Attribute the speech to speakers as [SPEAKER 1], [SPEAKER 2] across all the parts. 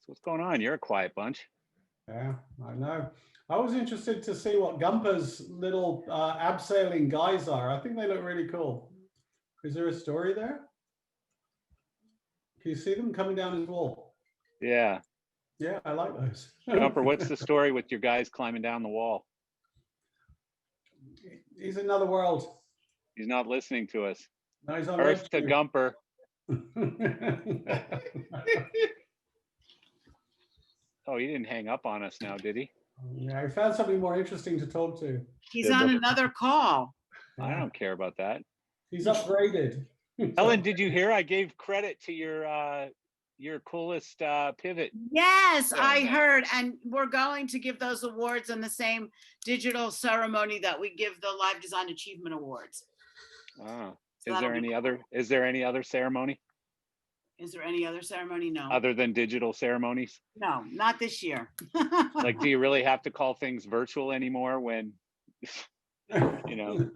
[SPEAKER 1] what's going on? You're a quiet bunch.
[SPEAKER 2] Yeah, I know. I was interested to see what Gumper's little abseiling guys are. I think they look really cool. Is there a story there? Can you see them coming down his wall?
[SPEAKER 1] Yeah.
[SPEAKER 2] Yeah, I like those.
[SPEAKER 1] Gumper, what's the story with your guys climbing down the wall?
[SPEAKER 2] He's in another world.
[SPEAKER 1] He's not listening to us.
[SPEAKER 2] No, he's on
[SPEAKER 1] Earth to Gumper. Oh, he didn't hang up on us now, did he?
[SPEAKER 2] Yeah, he found something more interesting to talk to.
[SPEAKER 3] He's on another call.
[SPEAKER 1] I don't care about that.
[SPEAKER 2] He's upgraded.
[SPEAKER 1] Ellen, did you hear? I gave credit to your coolest pivot.
[SPEAKER 3] Yes, I heard. And we're going to give those awards in the same digital ceremony that we give the Live Design Achievement Awards.
[SPEAKER 1] Oh. Is there any other ceremony?
[SPEAKER 3] Is there any other ceremony? No.
[SPEAKER 1] Other than digital ceremonies?
[SPEAKER 3] No, not this year.
[SPEAKER 1] Like, do you really have to call things virtual anymore when, you know?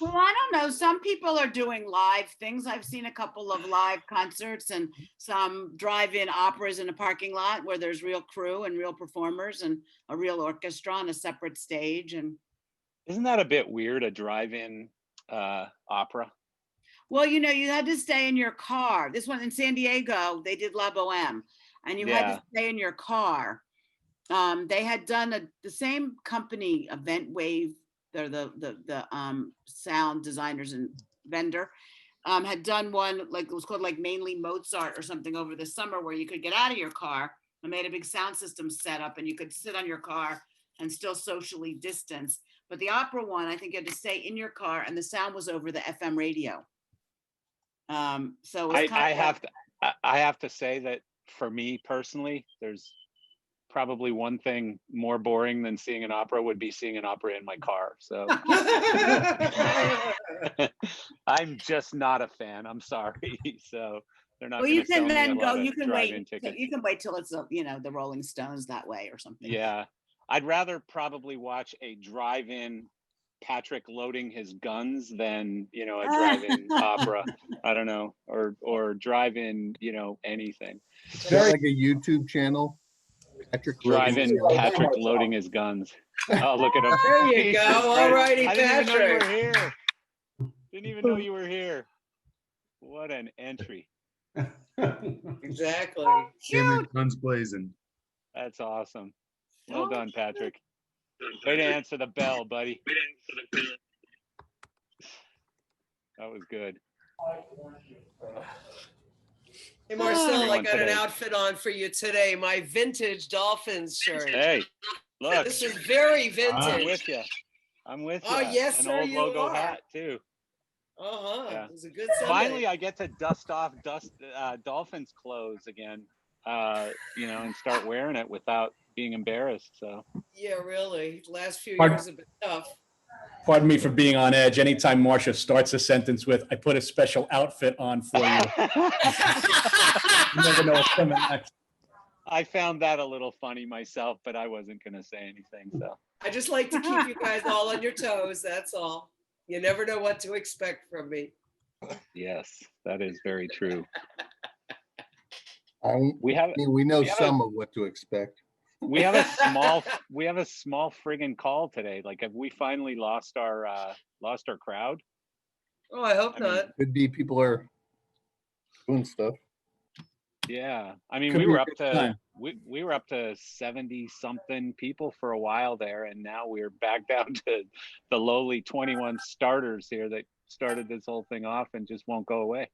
[SPEAKER 3] Well, I don't know. Some people are doing live things. I've seen a couple of live concerts and some drive-in operas in a parking lot where there's real crew and real performers and a real orchestra on a separate stage. And
[SPEAKER 1] isn't that a bit weird, a drive-in opera?
[SPEAKER 3] well, you know, you had to stay in your car. This one in San Diego, they did La Boheme, and you had to stay in your car. They had done the same company, Event Wave, they're the sound designers and vendor, had done one, like it was called like Mainly Mozart or something over the summer, where you could get out of your car and made a big sound system set up and you could sit on your car and still socially distance. But the opera one, I think you had to stay in your car and the sound was over the FM radio. So
[SPEAKER 1] I have to say that for me personally, there's probably one thing more boring than seeing an opera would be seeing an opera in my car. So I'm just not a fan. I'm sorry. So they're not.
[SPEAKER 3] Well, you can then go. You can wait.
[SPEAKER 1] Tickets.
[SPEAKER 3] You can wait till it's the Rolling Stones that way or something.
[SPEAKER 1] Yeah, I'd rather probably watch a drive-in Patrick loading his guns than a drive-in opera. I don't know, or drive-in anything.
[SPEAKER 4] Is that like a YouTube channel?
[SPEAKER 1] Patrick loading his guns. Oh, look at him.
[SPEAKER 5] There you go. All righty, Patrick.
[SPEAKER 1] Didn't even know you were here. What an entry.
[SPEAKER 5] Exactly.
[SPEAKER 4] Guns blazing.
[SPEAKER 1] That's awesome. Well done, Patrick. Way to answer the bell, buddy. That was good.
[SPEAKER 5] Hey, Marcel, I got an outfit on for you today. My vintage Dolphins shirt.
[SPEAKER 1] Hey, look.
[SPEAKER 5] This is very vintage.
[SPEAKER 1] I'm with you.
[SPEAKER 5] Oh, yes,
[SPEAKER 1] An
[SPEAKER 5] sir,
[SPEAKER 1] old
[SPEAKER 5] you
[SPEAKER 1] logo
[SPEAKER 5] are.
[SPEAKER 1] hat, too.
[SPEAKER 5] Yeah. It was a good Sunday.
[SPEAKER 1] Finally, I get to dust off Dolphins clothes again, and start wearing it without being embarrassed. So.
[SPEAKER 5] Yeah, really. Last few years have been tough.
[SPEAKER 6] Pardon me for being on edge. Anytime Marcia starts a sentence with, I put a special outfit on for you. You never know what's coming next.
[SPEAKER 1] I found that a little funny myself, but I wasn't going to say anything. So
[SPEAKER 5] I just like to keep you guys all on your toes. That's all. You never know what to expect from me.
[SPEAKER 1] Yes, that is very true.
[SPEAKER 4] We know some of what to expect.
[SPEAKER 1] We have a small friggin' call today. Like, have we finally lost our crowd?
[SPEAKER 5] Oh, I hope not.
[SPEAKER 4] Could be people are doing stuff.
[SPEAKER 1] Yeah, I mean, we were up to 70 something people for a while there, and now we're back down to the lowly 21 starters here that started this whole thing off and just won't go away.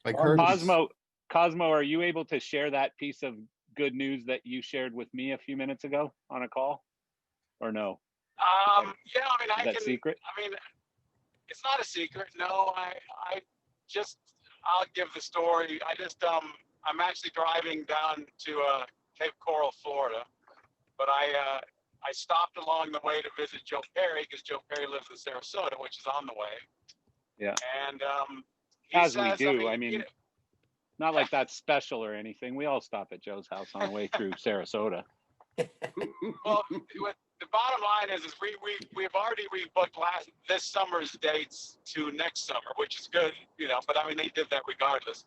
[SPEAKER 4] Like
[SPEAKER 1] Cosmo, are you able to share that piece of good news that you shared with me a few minutes ago on a call, or no?
[SPEAKER 7] Yeah, I mean,
[SPEAKER 1] Is that secret?
[SPEAKER 7] I mean, it's not a secret. No, I'll give the story. I'm actually driving down to Cape Coral, Florida, but I stopped along the way to visit Joe Perry because Joe Perry lives in Sarasota, which is on the way.
[SPEAKER 1] Yeah.
[SPEAKER 7] And
[SPEAKER 1] as we do. I mean, not like that's special or anything. We all stop at Joe's house on the way through Sarasota.
[SPEAKER 7] Well, the bottom line is we've already rebooked this summer's dates to next summer, which is good, but I mean, they did that regardless.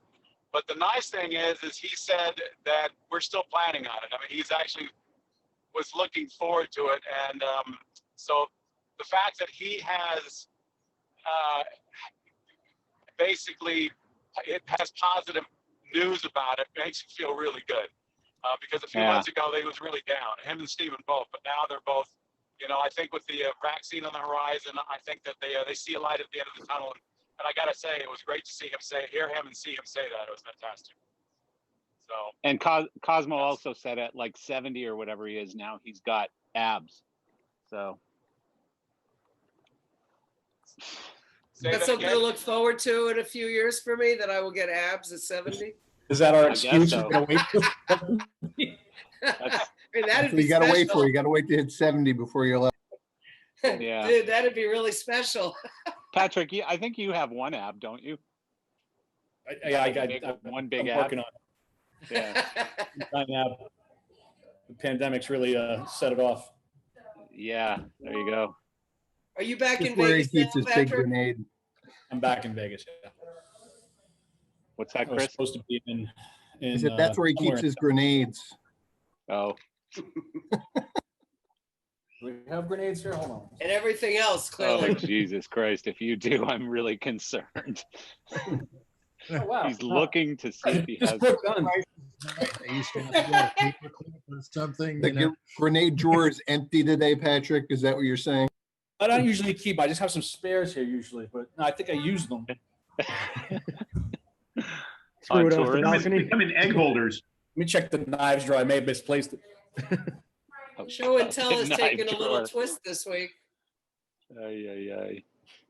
[SPEAKER 7] But the nice thing is he said that we're still planning on it. I mean, he's actually was looking forward to it. And so the fact that he has basically, it has positive news about it makes you feel really good. Because a few months ago, they was really down, him and Stephen both, but now they're both, you know, I think with the vaccine on the horizon, I think that they see a light at the end of the tunnel. And I got to say, it was great to see him hear him and see him say that. It was fantastic. So. And
[SPEAKER 1] Cosmo also said at like 70 or whatever he is now, he's got abs. So.
[SPEAKER 5] That's something to look forward to in a few years for me, that I will get abs at 70.
[SPEAKER 6] Is that our excuse?
[SPEAKER 1] So.
[SPEAKER 5] I mean, that'd be
[SPEAKER 4] you gotta wait
[SPEAKER 5] special.
[SPEAKER 4] for. You gotta wait to hit 70 before you're allowed.
[SPEAKER 1] Yeah.
[SPEAKER 5] Dude, that'd be really special.
[SPEAKER 1] Patrick, I think you have one ab, don't you?
[SPEAKER 6] I got
[SPEAKER 1] one big
[SPEAKER 6] I'm
[SPEAKER 1] ab.
[SPEAKER 6] working on it.
[SPEAKER 1] Yeah.
[SPEAKER 6] The pandemic's really set it off.
[SPEAKER 1] Yeah, there you go.
[SPEAKER 5] Are you back in
[SPEAKER 4] That's where he
[SPEAKER 5] Vegas now,
[SPEAKER 4] keeps his big
[SPEAKER 5] Patrick?
[SPEAKER 4] grenade.
[SPEAKER 6] I'm back in Vegas. Yeah.
[SPEAKER 1] What's that,
[SPEAKER 6] I was
[SPEAKER 1] Chris?
[SPEAKER 6] supposed to be in
[SPEAKER 4] He said that's where he
[SPEAKER 6] somewhere
[SPEAKER 4] keeps
[SPEAKER 6] in-
[SPEAKER 4] his grenades.
[SPEAKER 1] Oh,
[SPEAKER 6] Do we have grenades here? Hold on.
[SPEAKER 5] And everything else, clearly.
[SPEAKER 1] oh, Jesus Christ. If you do, I'm really concerned.
[SPEAKER 6] Oh, wow.
[SPEAKER 1] He's looking to see if he has.
[SPEAKER 6] Just put guns.
[SPEAKER 8] They used to have to go to paperclip or something.
[SPEAKER 4] Like
[SPEAKER 8] You know?
[SPEAKER 4] your grenade drawer is empty today, Patrick. Is that what you're saying?
[SPEAKER 6] I don't usually keep. I just have some spares here usually, but no, I think I used them.
[SPEAKER 1] On
[SPEAKER 9] Threw it off the
[SPEAKER 1] tourists?
[SPEAKER 9] balcony.
[SPEAKER 10] Becoming egg holders.
[SPEAKER 6] Let me check the knives drawer. I may have misplaced it.
[SPEAKER 1] Oh,
[SPEAKER 5] Show and tell is
[SPEAKER 1] knife
[SPEAKER 5] taking a little
[SPEAKER 1] drawer.
[SPEAKER 5] twist this week.
[SPEAKER 1] Ay, ay, ay.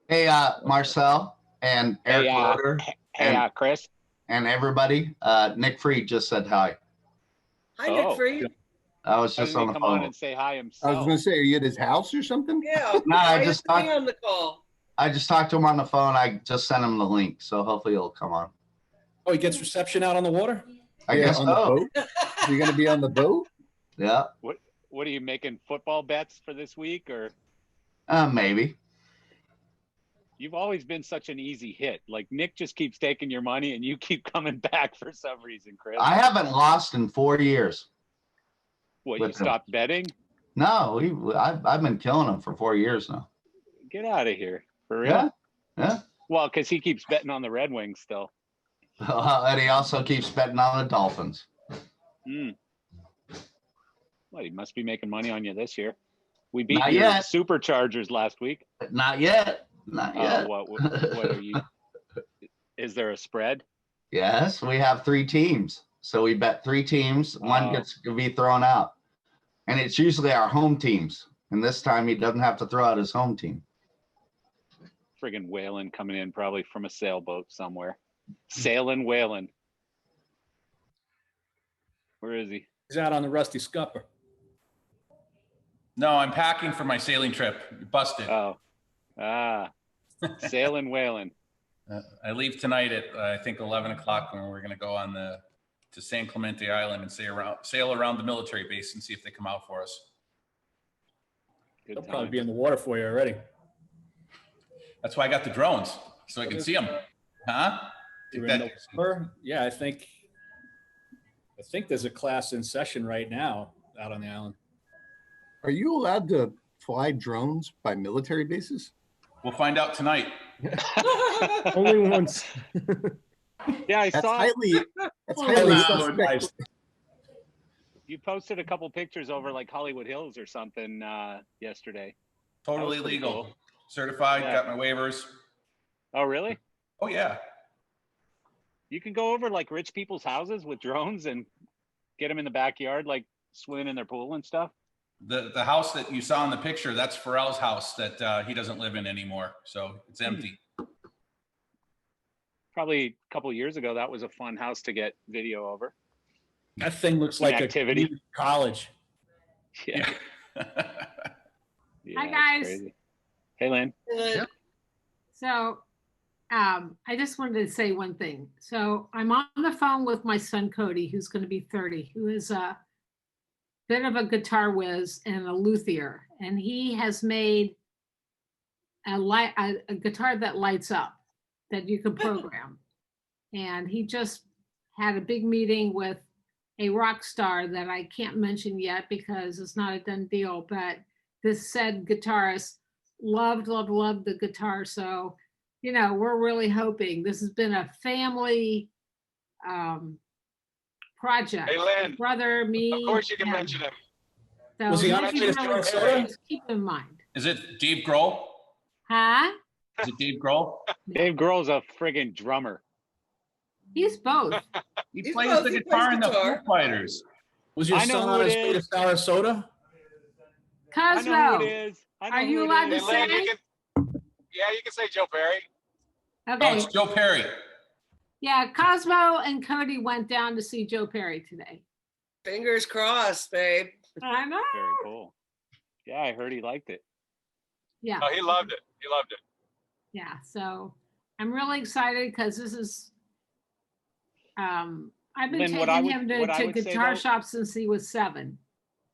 [SPEAKER 11] Hey, Marcel and Eric Loader
[SPEAKER 1] Hey, Chris.
[SPEAKER 11] and everybody. Nick Freed just said hi.
[SPEAKER 5] Hi,
[SPEAKER 1] Oh.
[SPEAKER 5] Nick Freed.
[SPEAKER 11] I was
[SPEAKER 1] Why
[SPEAKER 11] just
[SPEAKER 1] didn't
[SPEAKER 11] on
[SPEAKER 1] he
[SPEAKER 11] the
[SPEAKER 1] come on
[SPEAKER 11] phone.
[SPEAKER 1] and say hi
[SPEAKER 4] I was
[SPEAKER 1] himself?
[SPEAKER 4] gonna say, are you at his house or something?
[SPEAKER 5] Yeah.
[SPEAKER 11] No, I
[SPEAKER 5] why
[SPEAKER 11] just
[SPEAKER 5] isn't he
[SPEAKER 11] talked-
[SPEAKER 5] on the call.
[SPEAKER 11] I just talked to him on the phone. I just sent him the link, so hopefully he'll come on.
[SPEAKER 6] Oh, he gets reception out on the water?
[SPEAKER 11] I guess
[SPEAKER 4] on the
[SPEAKER 11] so.
[SPEAKER 4] boat. You're gonna be on the boat?
[SPEAKER 11] Yeah,
[SPEAKER 1] What are you making football bets for this week, or
[SPEAKER 11] maybe.
[SPEAKER 1] you've always been such an easy hit? Like Nick just keeps taking your money and you keep coming back for some reason, Chris.
[SPEAKER 11] I haven't lost in 4 years.
[SPEAKER 1] What, you
[SPEAKER 11] with him.
[SPEAKER 1] stopped betting?
[SPEAKER 11] No, I've been killing him for 4 years now.
[SPEAKER 1] Get out of here. For real?
[SPEAKER 11] Yeah, yeah.
[SPEAKER 1] Well, because he keeps betting on the Red Wings still.
[SPEAKER 11] And he also keeps betting on the Dolphins.
[SPEAKER 1] Well, he must be making money on you this year. We beat
[SPEAKER 11] Not
[SPEAKER 1] your
[SPEAKER 11] yet.
[SPEAKER 1] Superchargers last week.
[SPEAKER 11] Not yet. Not yet.
[SPEAKER 1] What are you? Is there a spread?
[SPEAKER 11] Yes, we have 3 teams. So we bet 3 teams. One
[SPEAKER 1] Oh.
[SPEAKER 11] gets to be thrown out. And it's usually our home teams. And this time he doesn't have to throw out his home team.
[SPEAKER 1] Friggin' whaling coming in probably from a sailboat somewhere. Sailing whaling. Where is he?
[SPEAKER 6] He's out on the Rusty Scupper.
[SPEAKER 10] No, I'm packing for my sailing trip. You busted.
[SPEAKER 1] Oh, sailing whaling.
[SPEAKER 10] I leave tonight at I think 11 o'clock, when we're going to go on to San Clemente Island and sail around the military base and see if they come out for us.
[SPEAKER 1] Good
[SPEAKER 6] They'll
[SPEAKER 1] time.
[SPEAKER 6] probably be in the water for you already.
[SPEAKER 10] That's why I got the drones, so I can see them. Huh?
[SPEAKER 6] You're in the water? Yeah, I think there's a class in session right now out on the island.
[SPEAKER 4] Are you allowed to fly drones by military bases?
[SPEAKER 10] We'll find out tonight.
[SPEAKER 9] Only once.
[SPEAKER 1] Yeah, I
[SPEAKER 4] That's
[SPEAKER 1] saw
[SPEAKER 4] that's highly
[SPEAKER 10] Allowed.
[SPEAKER 4] suspect.
[SPEAKER 1] you posted a couple pictures over like Hollywood Hills or something yesterday.
[SPEAKER 10] Totally
[SPEAKER 1] That was pretty
[SPEAKER 10] legal.
[SPEAKER 1] cool.
[SPEAKER 10] Certified,
[SPEAKER 1] Yeah.
[SPEAKER 10] got my waivers.
[SPEAKER 1] Oh, really?
[SPEAKER 10] Oh, yeah.
[SPEAKER 1] You can go over like rich people's houses with drones and get them in the backyard, like swimming in their pool and stuff.
[SPEAKER 10] The house that you saw in the picture, that's Pharrell's house that he doesn't live in anymore. So it's empty.
[SPEAKER 1] Probably a couple of years ago, that was a fun house to get video over.
[SPEAKER 6] That thing looks
[SPEAKER 1] An
[SPEAKER 6] like
[SPEAKER 1] activity.
[SPEAKER 6] a community college.
[SPEAKER 1] Yeah.
[SPEAKER 10] Yeah.
[SPEAKER 1] Yeah,
[SPEAKER 12] Hi,
[SPEAKER 1] it's
[SPEAKER 12] guys.
[SPEAKER 1] crazy. Hey, Lynn.
[SPEAKER 12] So I just wanted to say one thing. So I'm on the phone with my son, Cody, who's going to be 30, who is a bit of a guitar whiz and a luthier. And he has made a guitar that lights up, that you can program. And he just had a big meeting with a rock star that I can't mention yet because it's not a done deal, but this said guitarist loved the guitar. So, you know, we're really hoping. This has been a family project.
[SPEAKER 7] Hey, Lynn.
[SPEAKER 12] My brother, me.
[SPEAKER 7] Of course you can mention him.
[SPEAKER 12] So
[SPEAKER 6] Was he on
[SPEAKER 12] maybe
[SPEAKER 6] Latest
[SPEAKER 12] really
[SPEAKER 6] Soda?
[SPEAKER 12] just keep in mind.
[SPEAKER 10] Is it Dave Grohl?
[SPEAKER 12] Huh?
[SPEAKER 10] Is it Dave Grohl?
[SPEAKER 1] Dave Grohl's a friggin' drummer.
[SPEAKER 12] He's both.
[SPEAKER 10] He
[SPEAKER 5] He's
[SPEAKER 10] plays
[SPEAKER 5] both.
[SPEAKER 10] the
[SPEAKER 5] He
[SPEAKER 10] guitar
[SPEAKER 5] plays
[SPEAKER 10] in the
[SPEAKER 5] guitar.
[SPEAKER 10] Foo Fighters.
[SPEAKER 6] Was your
[SPEAKER 1] I know
[SPEAKER 6] son
[SPEAKER 1] who
[SPEAKER 6] on
[SPEAKER 1] it
[SPEAKER 6] his way to
[SPEAKER 1] is.
[SPEAKER 6] Sarasota?
[SPEAKER 1] I know who
[SPEAKER 12] Cosmo,
[SPEAKER 1] it is. I know
[SPEAKER 12] are
[SPEAKER 1] who
[SPEAKER 12] you
[SPEAKER 1] it
[SPEAKER 12] allowed
[SPEAKER 1] is.
[SPEAKER 12] to
[SPEAKER 7] Hey, Lynn,
[SPEAKER 12] say?
[SPEAKER 7] you can say Joe Perry.
[SPEAKER 10] No,
[SPEAKER 12] Okay,
[SPEAKER 10] it's Joe Perry.
[SPEAKER 12] yeah, Cosmo and Cody went down to see Joe Perry today.
[SPEAKER 5] Fingers crossed, babe.
[SPEAKER 12] I know.
[SPEAKER 1] Very cool. Yeah, I heard he liked it.
[SPEAKER 12] Yeah,
[SPEAKER 7] Oh, he loved it. He loved it.
[SPEAKER 12] yeah. So I'm really excited because this is. I've been
[SPEAKER 1] Lynn, what I
[SPEAKER 12] taking
[SPEAKER 1] would-
[SPEAKER 12] him
[SPEAKER 1] what I
[SPEAKER 12] to
[SPEAKER 1] would say,
[SPEAKER 12] guitar
[SPEAKER 1] though-
[SPEAKER 12] shops since he was 7.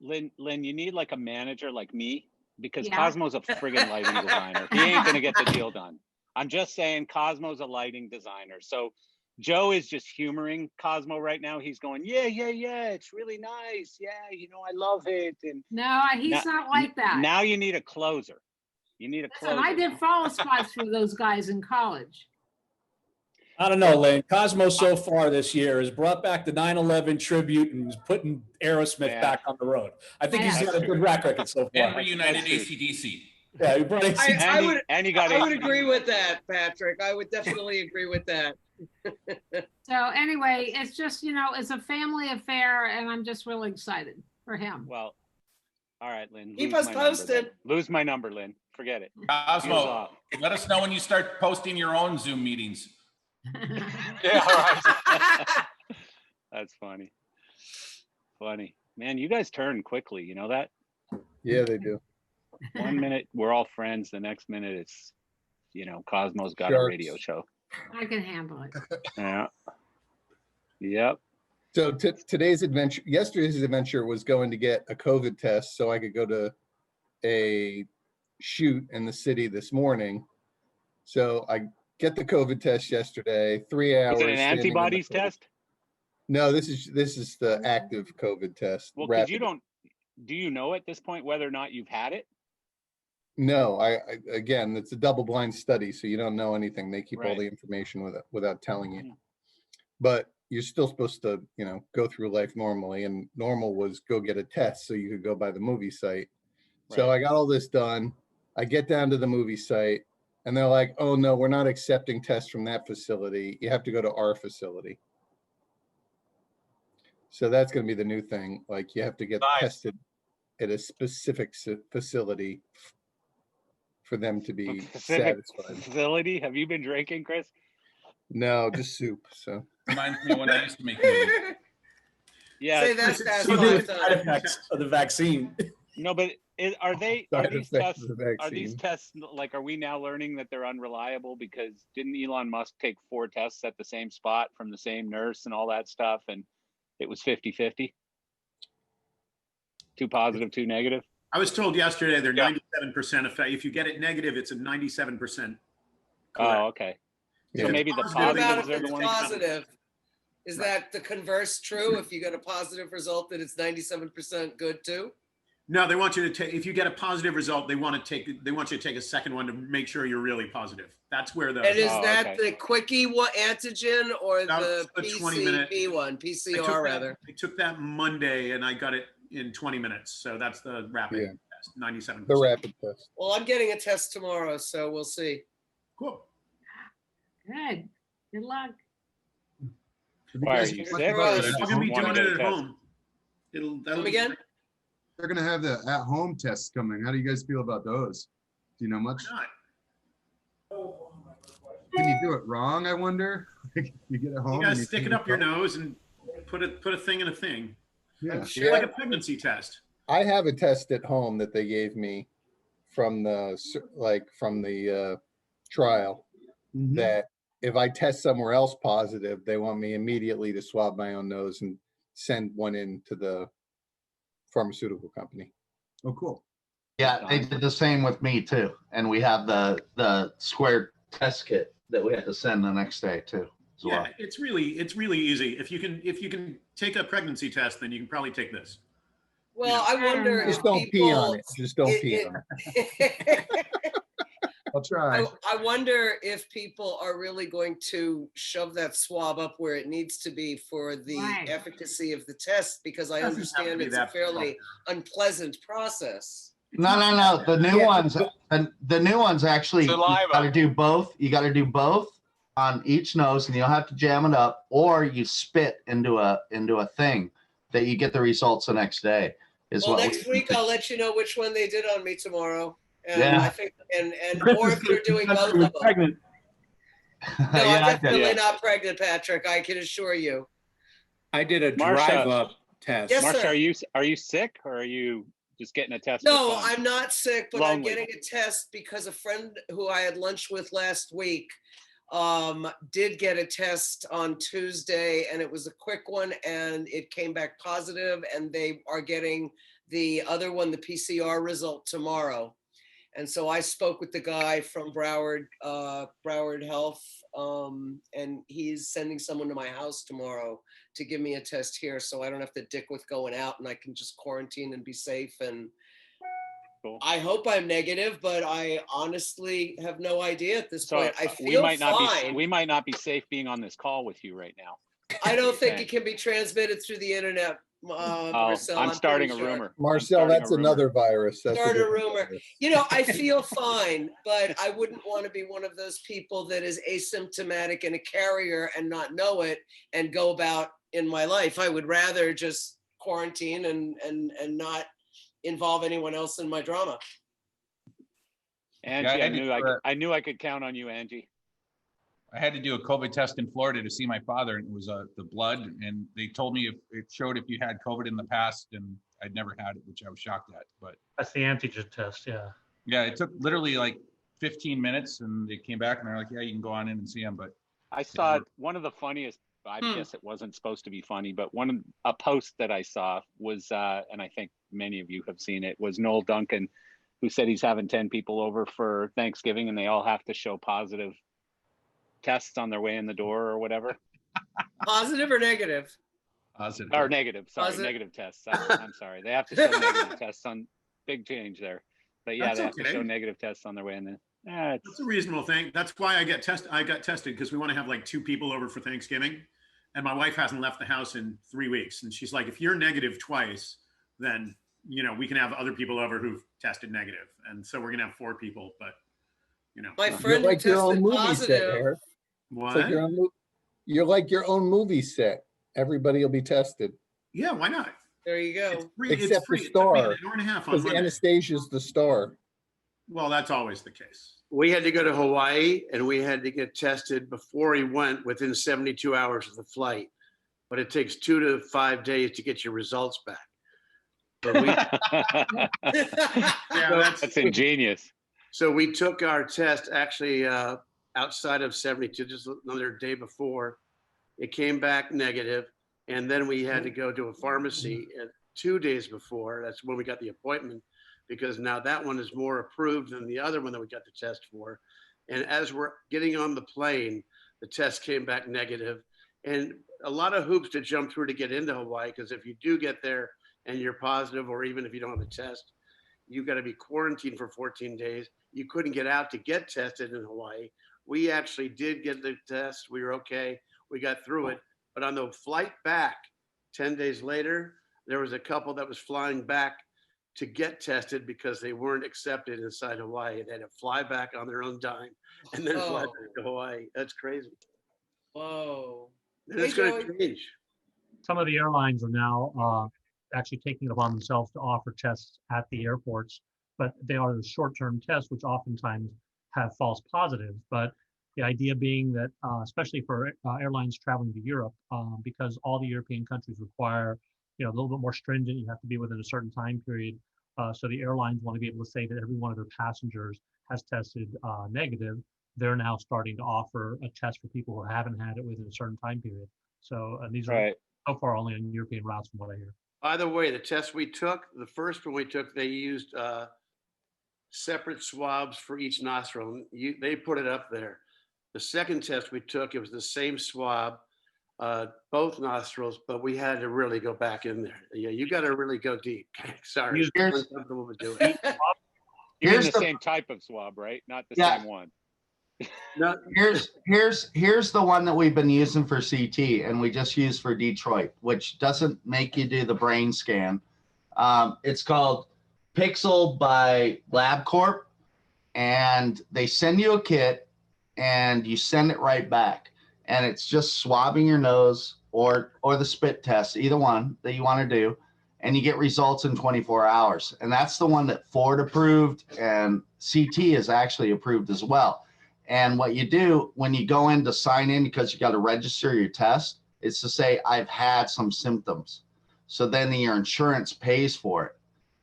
[SPEAKER 1] Lynn, you need like a manager like me because
[SPEAKER 12] Yeah.
[SPEAKER 1] Cosmo's a friggin' lighting designer. He ain't gonna get the deal done. I'm just saying Cosmo's a lighting designer. So Joe is just humoring Cosmo right now. He's going, yeah, it's really nice. Yeah, you know, I love it. And
[SPEAKER 12] No, he's not like that.
[SPEAKER 1] now you need a closer. You need a
[SPEAKER 12] Listen,
[SPEAKER 1] closer.
[SPEAKER 12] I did follow spots for those guys in college.
[SPEAKER 6] I don't know, Lynn. Cosmo so far this year has brought back the 9/11 tribute and is putting Aerosmith
[SPEAKER 1] Yeah.
[SPEAKER 6] back on the road. I think he's
[SPEAKER 12] Yeah.
[SPEAKER 6] got a good track record so
[SPEAKER 10] And
[SPEAKER 6] far.
[SPEAKER 10] reunited
[SPEAKER 1] That's true.
[SPEAKER 10] AC/DC.
[SPEAKER 6] Yeah, he brought AC/DC.
[SPEAKER 1] And he got
[SPEAKER 5] I would
[SPEAKER 1] AC/DC.
[SPEAKER 5] agree with that, Patrick. I would definitely agree with that.
[SPEAKER 12] So anyway, it's just, you know, it's a family affair and I'm just really excited for him.
[SPEAKER 1] Well, all right, Lynn.
[SPEAKER 5] Keep
[SPEAKER 1] lose
[SPEAKER 5] us
[SPEAKER 1] my number,
[SPEAKER 5] posted.
[SPEAKER 1] then. Lose my number, Lynn. Forget it. Use
[SPEAKER 10] Cosmo,
[SPEAKER 1] off.
[SPEAKER 10] let us know when you start posting your own Zoom meetings.
[SPEAKER 7] Yeah, all right.
[SPEAKER 1] That's funny. Funny. Man, you guys turn quickly. You know that?
[SPEAKER 4] Yeah, they do.
[SPEAKER 1] 1 minute, we're all friends. The next minute, it's, you know, Cosmo's got a
[SPEAKER 4] Sharks.
[SPEAKER 1] radio show.
[SPEAKER 12] I can handle it.
[SPEAKER 1] Yeah. Yep.
[SPEAKER 4] So yesterday's adventure was going to get a COVID test so I could go to a shoot in the city this morning. So I get the COVID test yesterday, 3 hours.
[SPEAKER 1] Is it an
[SPEAKER 4] standing in the
[SPEAKER 1] antibodies
[SPEAKER 4] COVID.
[SPEAKER 1] test?
[SPEAKER 4] No, this is the active COVID test.
[SPEAKER 1] Well, because you
[SPEAKER 4] rapid.
[SPEAKER 1] don't, do you know at this point whether or not you've had it?
[SPEAKER 4] No, I again, it's a double-blind study, so you don't know anything. They keep all
[SPEAKER 1] Right.
[SPEAKER 4] the information without telling you.
[SPEAKER 1] Mhm.
[SPEAKER 4] But you're still supposed to, you know, go through life normally, and normal was go get a test so you could go by the movie site. So
[SPEAKER 1] Right.
[SPEAKER 4] I got all this done. I get down to the movie site, and they're like, "Oh no, we're not accepting tests from that facility. You have to go to our facility." So that's going to be the new thing. Like you have to get
[SPEAKER 7] Nice.
[SPEAKER 4] tested at a specific facility for them to be
[SPEAKER 1] Specific
[SPEAKER 4] satisfied.
[SPEAKER 1] facility? Have you been drinking, Chris?
[SPEAKER 4] No, just soup. So
[SPEAKER 10] Reminds me when I used to make movies.
[SPEAKER 1] Yeah.
[SPEAKER 5] Say that fast
[SPEAKER 6] So
[SPEAKER 5] five
[SPEAKER 6] the side
[SPEAKER 5] times.
[SPEAKER 6] effects of the vaccine.
[SPEAKER 1] No, but are these
[SPEAKER 4] side
[SPEAKER 1] tests?
[SPEAKER 4] effects of the
[SPEAKER 1] Are these
[SPEAKER 4] vaccine.
[SPEAKER 1] tests like? Are we now learning that they're unreliable because didn't Elon Musk take 4 tests at the same spot from the same nurse and all that stuff, and it was 50-50? 2 positive, 2 negative.
[SPEAKER 13] I was told yesterday they're
[SPEAKER 7] Yeah.
[SPEAKER 13] 97% effect. If you get it negative, it's a 97%.
[SPEAKER 1] Oh, okay.
[SPEAKER 4] Yeah.
[SPEAKER 1] So maybe the
[SPEAKER 13] Positive,
[SPEAKER 5] What about
[SPEAKER 1] positives
[SPEAKER 5] if
[SPEAKER 1] are the
[SPEAKER 5] it's
[SPEAKER 1] ones.
[SPEAKER 5] positive? Is that the converse true? If you get a positive result, that it's 97% good too?
[SPEAKER 13] No, they want you to take. If you get a positive result, they want you to take a second one to make sure you're really positive. That's where the.
[SPEAKER 5] And is
[SPEAKER 1] Oh,
[SPEAKER 5] that
[SPEAKER 1] okay.
[SPEAKER 5] the quickie antigen or
[SPEAKER 13] That's
[SPEAKER 5] the
[SPEAKER 13] the 20-minute
[SPEAKER 5] PCB one, PCR rather?
[SPEAKER 13] I took that Monday and I got it in 20 minutes. So that's the rapid
[SPEAKER 4] Yeah.
[SPEAKER 13] test, 97%.
[SPEAKER 4] The rapid test.
[SPEAKER 5] Well, I'm getting a test tomorrow, so we'll see.
[SPEAKER 13] Cool.
[SPEAKER 12] Good. Good luck.
[SPEAKER 1] Why are you sick? Or
[SPEAKER 5] I'm
[SPEAKER 1] you
[SPEAKER 13] I'm
[SPEAKER 1] just
[SPEAKER 13] gonna be
[SPEAKER 1] wanna
[SPEAKER 13] doing
[SPEAKER 1] get
[SPEAKER 13] it
[SPEAKER 1] a
[SPEAKER 13] at
[SPEAKER 1] test?
[SPEAKER 13] home. That'll
[SPEAKER 5] Come
[SPEAKER 13] be
[SPEAKER 5] again?
[SPEAKER 13] great.
[SPEAKER 8] They're gonna have the at-home tests coming. How do you guys feel about those? Do you know much?
[SPEAKER 13] Why not?
[SPEAKER 8] Can you do it wrong? I wonder. You get it home.
[SPEAKER 13] You
[SPEAKER 8] and
[SPEAKER 13] gotta stick
[SPEAKER 8] see
[SPEAKER 13] it up your
[SPEAKER 8] yourself?
[SPEAKER 13] nose and put a thing in a thing.
[SPEAKER 8] Yeah.
[SPEAKER 5] I'm sure.
[SPEAKER 13] Like a pregnancy test.
[SPEAKER 4] I have a test at home that they gave me from the trial
[SPEAKER 8] Mhm.
[SPEAKER 4] that if I test somewhere else positive, they want me immediately to swab my own nose and send one in to the pharmaceutical company.
[SPEAKER 8] Oh, cool.
[SPEAKER 11] Yeah, they did the same with me too. And we have the square test kit that we had to send the next day too.
[SPEAKER 8] as well.
[SPEAKER 13] Yeah, it's really easy. If you can take a pregnancy test, then you can probably take this.
[SPEAKER 5] Well, I wonder if
[SPEAKER 4] Just don't pee on
[SPEAKER 5] people,
[SPEAKER 4] it. Just don't pee on it.
[SPEAKER 8] I'll try.
[SPEAKER 5] I wonder if people are really going to shove that swab up where it needs to be for the
[SPEAKER 12] Right.
[SPEAKER 5] efficacy of the test, because I
[SPEAKER 13] Doesn't have to
[SPEAKER 5] understand
[SPEAKER 13] be
[SPEAKER 5] it's a
[SPEAKER 13] that
[SPEAKER 5] fairly unpleasant process.
[SPEAKER 11] No. The new ones, the new ones actually, you
[SPEAKER 7] Saliva.
[SPEAKER 11] got to do both. You got to do both on each nose, and you'll have to jam it up, or you spit into a thing that you get the results the next day.
[SPEAKER 5] Well, next week I'll let you know which one they did on me tomorrow. And
[SPEAKER 11] Yeah.
[SPEAKER 5] I think, and or if they're doing both of them.
[SPEAKER 9] Pregnant.
[SPEAKER 5] No,
[SPEAKER 11] Yeah,
[SPEAKER 5] I'm
[SPEAKER 11] I did.
[SPEAKER 5] definitely not pregnant, Patrick. I can assure you.
[SPEAKER 14] I did a
[SPEAKER 1] Marsha.
[SPEAKER 14] drive-up test.
[SPEAKER 5] Yes,
[SPEAKER 1] Marsha,
[SPEAKER 5] sir.
[SPEAKER 1] are you sick, or are you just getting a test? for
[SPEAKER 5] No,
[SPEAKER 1] fun?
[SPEAKER 5] I'm not sick, but I'm
[SPEAKER 1] Lonely.
[SPEAKER 5] getting a test because a friend who I had lunch with last week did get a test on Tuesday, and it was a quick one, and it came back positive, and they are getting the other one, the PCR result, tomorrow. And so I spoke with the guy from Broward Health, and he's sending someone to my house tomorrow to give me a test here, so I don't have to dick with going out, and I can just quarantine and be safe. And
[SPEAKER 1] Cool.
[SPEAKER 5] I hope I'm negative, but I honestly have no idea at this
[SPEAKER 1] So
[SPEAKER 5] point. I
[SPEAKER 1] we
[SPEAKER 5] feel
[SPEAKER 1] might not
[SPEAKER 5] fine.
[SPEAKER 1] be safe being on this call with you right now.
[SPEAKER 5] I don't think
[SPEAKER 1] Okay.
[SPEAKER 5] it can be transmitted through the internet, Marcel.
[SPEAKER 1] I'm starting
[SPEAKER 5] pretty
[SPEAKER 1] a
[SPEAKER 5] sure.
[SPEAKER 1] rumor.
[SPEAKER 4] Marcel, that's another virus. That's
[SPEAKER 5] Start a
[SPEAKER 4] different
[SPEAKER 5] rumor.
[SPEAKER 4] virus.
[SPEAKER 5] You know, I feel fine, but I wouldn't want to be one of those people that is asymptomatic and a carrier and not know it and go about in my life. I would rather just quarantine and not involve anyone else in my drama.
[SPEAKER 1] Angie,
[SPEAKER 10] Yeah,
[SPEAKER 1] I knew I could count on you, Angie.
[SPEAKER 10] I had to do a COVID test in Florida to see my father, and it was the blood, and they told me if it showed if you had COVID in the past, and I'd never had it, which I was shocked at. But
[SPEAKER 9] That's the antigen test, yeah.
[SPEAKER 10] yeah, it took literally like 15 minutes, and they came back and they're like, "Yeah, you can go on in and see him." But
[SPEAKER 1] I saw one of the funniest. I guess it wasn't supposed to be funny, but a post that I saw was, and I think many of you have seen it, was Noel Duncan, who said he's having 10 people over for Thanksgiving, and they all have to show positive tests on their way in the door or whatever.
[SPEAKER 5] Positive or negative?
[SPEAKER 10] Positive.
[SPEAKER 1] Or negative. Sorry,
[SPEAKER 5] Positive.
[SPEAKER 1] negative tests. I'm sorry. They have to show negative tests on. Big change there. But yeah,
[SPEAKER 13] That's
[SPEAKER 1] they have to
[SPEAKER 13] okay.
[SPEAKER 1] show negative tests on their way in there.
[SPEAKER 13] That's a reasonable thing. That's why I got tested because we want to have like 2 people over for Thanksgiving, and my wife hasn't left the house in 3 weeks, and she's like, if you're negative twice, then we can have other people over who've tested negative, and so we're gonna have 4 people. But
[SPEAKER 5] my
[SPEAKER 4] You're
[SPEAKER 5] friend
[SPEAKER 4] like your own
[SPEAKER 5] tested
[SPEAKER 4] movie set,
[SPEAKER 5] positive.
[SPEAKER 4] Eric.
[SPEAKER 13] what?
[SPEAKER 4] It's like you're like your own movie set. Everybody will be tested.
[SPEAKER 13] Yeah, why not?
[SPEAKER 5] There you go.
[SPEAKER 13] It's free.
[SPEAKER 4] Except
[SPEAKER 13] It's free.
[SPEAKER 4] the
[SPEAKER 13] It took me an
[SPEAKER 4] star.
[SPEAKER 13] hour and a half on
[SPEAKER 4] Because
[SPEAKER 13] Monday.
[SPEAKER 4] Anastasia's the star.
[SPEAKER 13] Well, that's always the case.
[SPEAKER 15] We had to go to Hawaii and we had to get tested before he went within 72 hours of the flight. But it takes 2 to 5 days to get your results back. But we,
[SPEAKER 13] Yeah,
[SPEAKER 1] That's ingenious.
[SPEAKER 15] so we took our test actually outside of 72, just another day before. It came back negative, and then we had to go to a pharmacy 2 days before. That's when we got the appointment, because now that one is more approved than the other one that we got the test for. And as we're getting on the plane, the test came back negative, and a lot of hoops to jump through to get into Hawaii, because if you do get there and you're positive, or even if you don't have a test, you've got to be quarantined for 14 days. You couldn't get out to get tested in Hawaii. We actually did get the test. We were okay. We got through it. But on the flight back, 10 days later, there was a couple that was flying back to get tested because they weren't accepted inside Hawaii. They had to fly back on their own dime and then fly back to Hawaii. That's crazy.
[SPEAKER 5] Whoa.
[SPEAKER 15] And it's going to change.
[SPEAKER 9] Some of the airlines are now actually taking it upon themselves to offer tests at the airports, but they are the short-term tests, which oftentimes have false positives. But the idea being that, especially for airlines traveling to Europe, because all the European countries require, a little bit more stringent, you have to be within a certain time period. So the airlines want to be able to say that every one of their passengers has tested negative. They're now starting to offer a test for people who haven't had it within a certain time period. So these are so far only on European routes from what I hear.
[SPEAKER 15] By the way, the test we took, the first one we took, they used separate swabs for each nostril. They put it up there. The second test we took, it was the same swab, both nostrils, but we had to really go back in there. Yeah, you got to really go deep. Sorry, I'm uncomfortable to do it.
[SPEAKER 1] You mean the same type of swab, right? Not the same one.
[SPEAKER 15] No,
[SPEAKER 11] Here's the one that we've been using for CT, and we just use for Detroit, which doesn't make you do the brain scan. It's called Pixel by LabCorp, and they send you a kit, and you send it right back, and it's just swabbing your nose or the spit test, either one that you want to do, and you get results in 24 hours. And that's the one that Ford approved, and CT is actually approved as well. And what you do when you go in to sign in, because you got to register your test, is to say, I've had some symptoms. So then your insurance pays for it.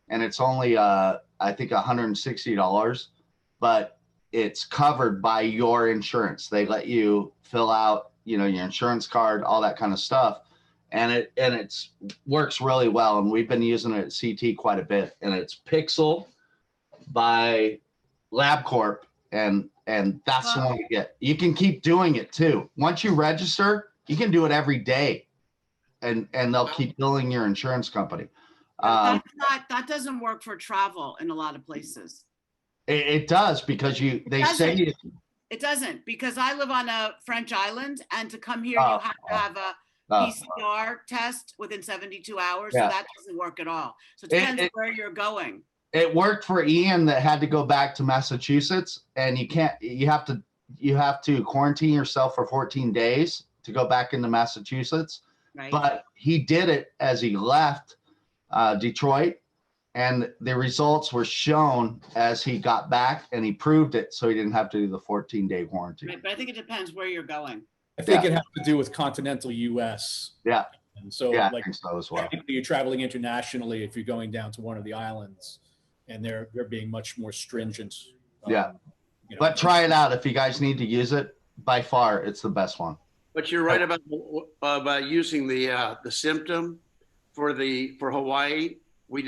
[SPEAKER 11] And it's only, I think, $160, but it's covered by your insurance. They let you fill out, your insurance card, all that kind of stuff. And it's works really well. And we've been using it at CT quite a bit. And it's Pixel by LabCorp. And that's the one you get. You can keep doing it too. Once you register, you can do it every day, and they'll keep billing your insurance company.
[SPEAKER 3] That doesn't work for travel in a lot of places.
[SPEAKER 11] It does, because they say you.
[SPEAKER 3] It doesn't, because I live on a French island, and to come here, you have to have a PCR test within 72 hours.
[SPEAKER 11] Yeah.
[SPEAKER 3] So that doesn't work at all. So it depends where you're going.
[SPEAKER 11] It worked for Ian that had to go back to Massachusetts, and you have to quarantine yourself for 14 days to go back into Massachusetts.
[SPEAKER 3] Right.
[SPEAKER 11] But he did it as he left Detroit, and the results were shown as he got back, and he proved it, so he didn't have to do the 14-day quarantine.
[SPEAKER 3] Right, but I think it depends where you're going.
[SPEAKER 6] I think it has to do with continental US.
[SPEAKER 11] Yeah.
[SPEAKER 6] And so,
[SPEAKER 11] I
[SPEAKER 6] like,
[SPEAKER 11] think so as well.
[SPEAKER 6] you're traveling internationally, if you're going down to one of the islands, and they're being much more stringent.
[SPEAKER 11] Yeah. But try it out if you guys need to use it. By far, it's the best one.
[SPEAKER 15] But you're right about using the symptom for Hawaii. We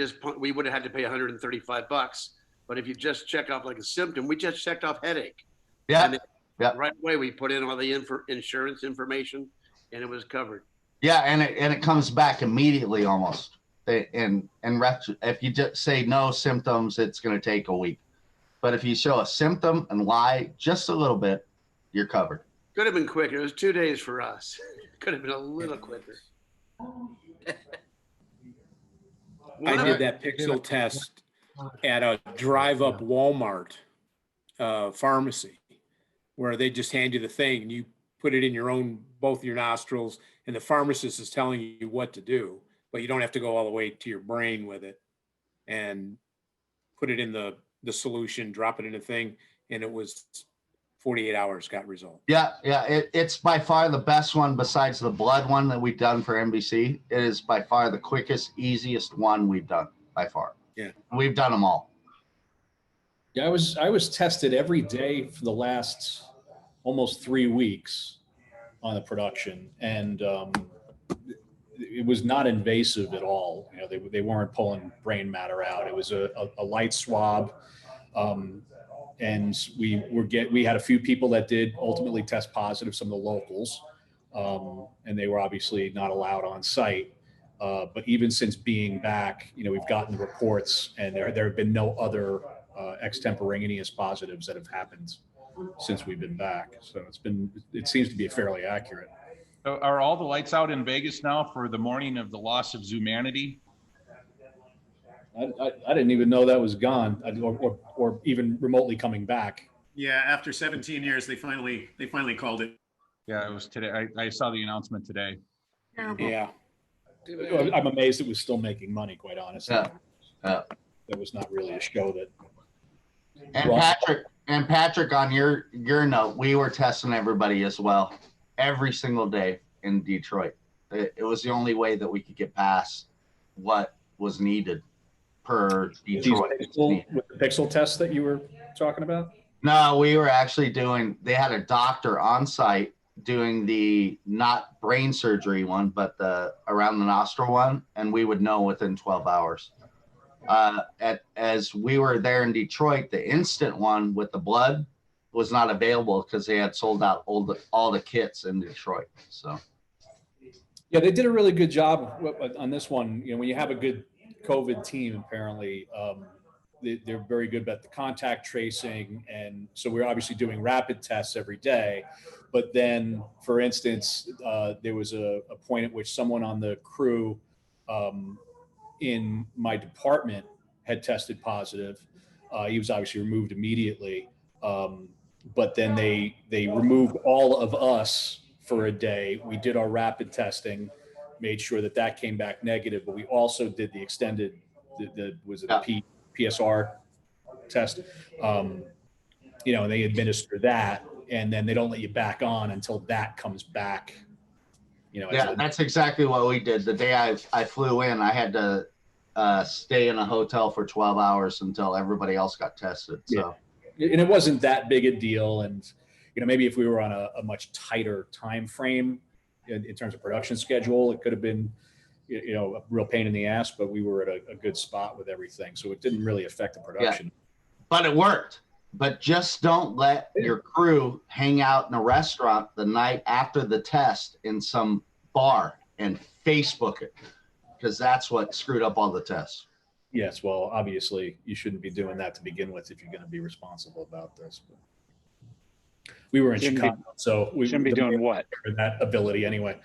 [SPEAKER 15] would have had to pay $135. But if you just check off like a symptom, we just checked off headache.
[SPEAKER 11] Yeah.
[SPEAKER 15] Right away, we put in all the insurance information, and it was covered.
[SPEAKER 11] Yeah, and it comes back immediately almost. If you just say no symptoms, it's going to take a week. But if you show a symptom and lie just a little bit, you're covered.
[SPEAKER 15] Could have been quicker. It was 2 days for us. Could have been a little quicker.
[SPEAKER 14] I did that Pixel test at a drive-up Walmart pharmacy, where they just hand you the thing and you put it in both your nostrils, and the pharmacist is telling you what to do, but you don't have to go all the way to your brain with it, and put it in the solution, drop it in a thing, and it was 48 hours got result.
[SPEAKER 11] Yeah. It's by far the best one besides the blood one that we've done for NBC. It is by far the quickest, easiest one we've done by far.
[SPEAKER 14] Yeah.
[SPEAKER 11] We've done them all.
[SPEAKER 6] Yeah, I was tested every day for the last almost 3 weeks on the production, and it was not invasive at all. They weren't pulling brain matter out. It was a light swab, and we had a few people that did ultimately test positive, some of the locals, and they were obviously not allowed on site. But even since being back, we've gotten the reports, and there have been no other extemporaneous positives that have happened since we've been back. So it seems to be fairly accurate.
[SPEAKER 10] So are all the lights out in Vegas now for the morning of the loss of Zumanity?
[SPEAKER 6] I didn't even know that was gone, or even remotely coming back.
[SPEAKER 13] Yeah, after 17 years, they finally called it.
[SPEAKER 10] Yeah, it was today. I saw the announcement today.
[SPEAKER 14] Yeah.
[SPEAKER 6] I'm amazed it was still making money, quite honestly.
[SPEAKER 11] Yeah.
[SPEAKER 6] That was not really a show that.
[SPEAKER 11] And Patrick, on your note, we were testing everybody as well, every single day in Detroit. It was the only way that we could get past what was needed per Detroit.
[SPEAKER 6] With the Pixel test that you were talking about?
[SPEAKER 11] No, we were actually they had a doctor on site doing the not brain surgery one, but the around the nostril one, and we would know within 12 hours. As we were there in Detroit, the instant one with the blood, was not available because they had sold out all the kits in Detroit. So.
[SPEAKER 6] Yeah, they did a really good job on this one. You know, when you have a good COVID team, apparently, they're very good at the contact tracing. And so we're obviously doing rapid tests every day. But then, for instance, there was a point at which someone on the crew in my department had tested positive. He was obviously removed immediately. But then they removed all of us for a day. We did our rapid testing, made sure that that came back negative, but we also did the extended, PSR test. You know, and they administer that, and then they don't let you back on until that comes back. You know,
[SPEAKER 11] yeah, that's exactly what we did. The day I flew in, I had to stay in a hotel for 12 hours until everybody else got tested. So,
[SPEAKER 6] yeah. And it wasn't that big a deal. And, you know, maybe if we were on a much tighter time frame in terms of production schedule, it could have been, you know, a real pain in the ass, but we were at a good spot with everything. So it didn't really affect the production.
[SPEAKER 11] Yeah. But it worked. But just don't let your crew hang out in a restaurant the night after the test in some bar and Facebook it, because that's what screwed up all the tests.
[SPEAKER 6] Yes, well, obviously, you shouldn't be doing that to begin with if you're going to be responsible about this. But we were in Chicago, so we
[SPEAKER 1] shouldn't be doing what?
[SPEAKER 6] That ability anyway.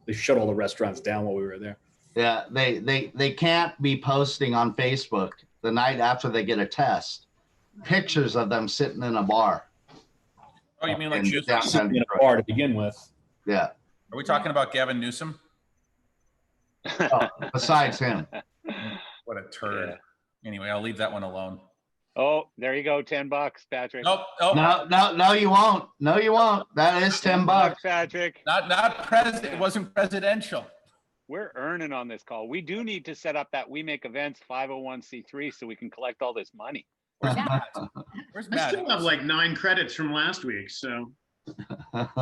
[SPEAKER 6] They shut all the restaurants down while we were there.
[SPEAKER 11] Yeah, they can't be posting on Facebook the night after they get a test pictures of them sitting in a bar.
[SPEAKER 10] Oh, you mean like
[SPEAKER 6] sitting in a bar to begin with?
[SPEAKER 11] Yeah.
[SPEAKER 10] Are we talking about Gavin Newsom?
[SPEAKER 11] Oh, besides him.
[SPEAKER 10] What a turd. Yeah. Anyway, I'll leave that one alone.
[SPEAKER 1] Oh, there you go. $10, Patrick.
[SPEAKER 10] Nope.
[SPEAKER 11] No, you won't. No, you won't. That is $10.
[SPEAKER 1] Patrick.
[SPEAKER 10] Not president. It wasn't presidential.
[SPEAKER 1] We're earning on this call. We do need to set up that We Make Events 501c3 so we can collect all this money.
[SPEAKER 10] Where's Matt? Where's Matt?
[SPEAKER 13] I still have like 9 credits from last week, so.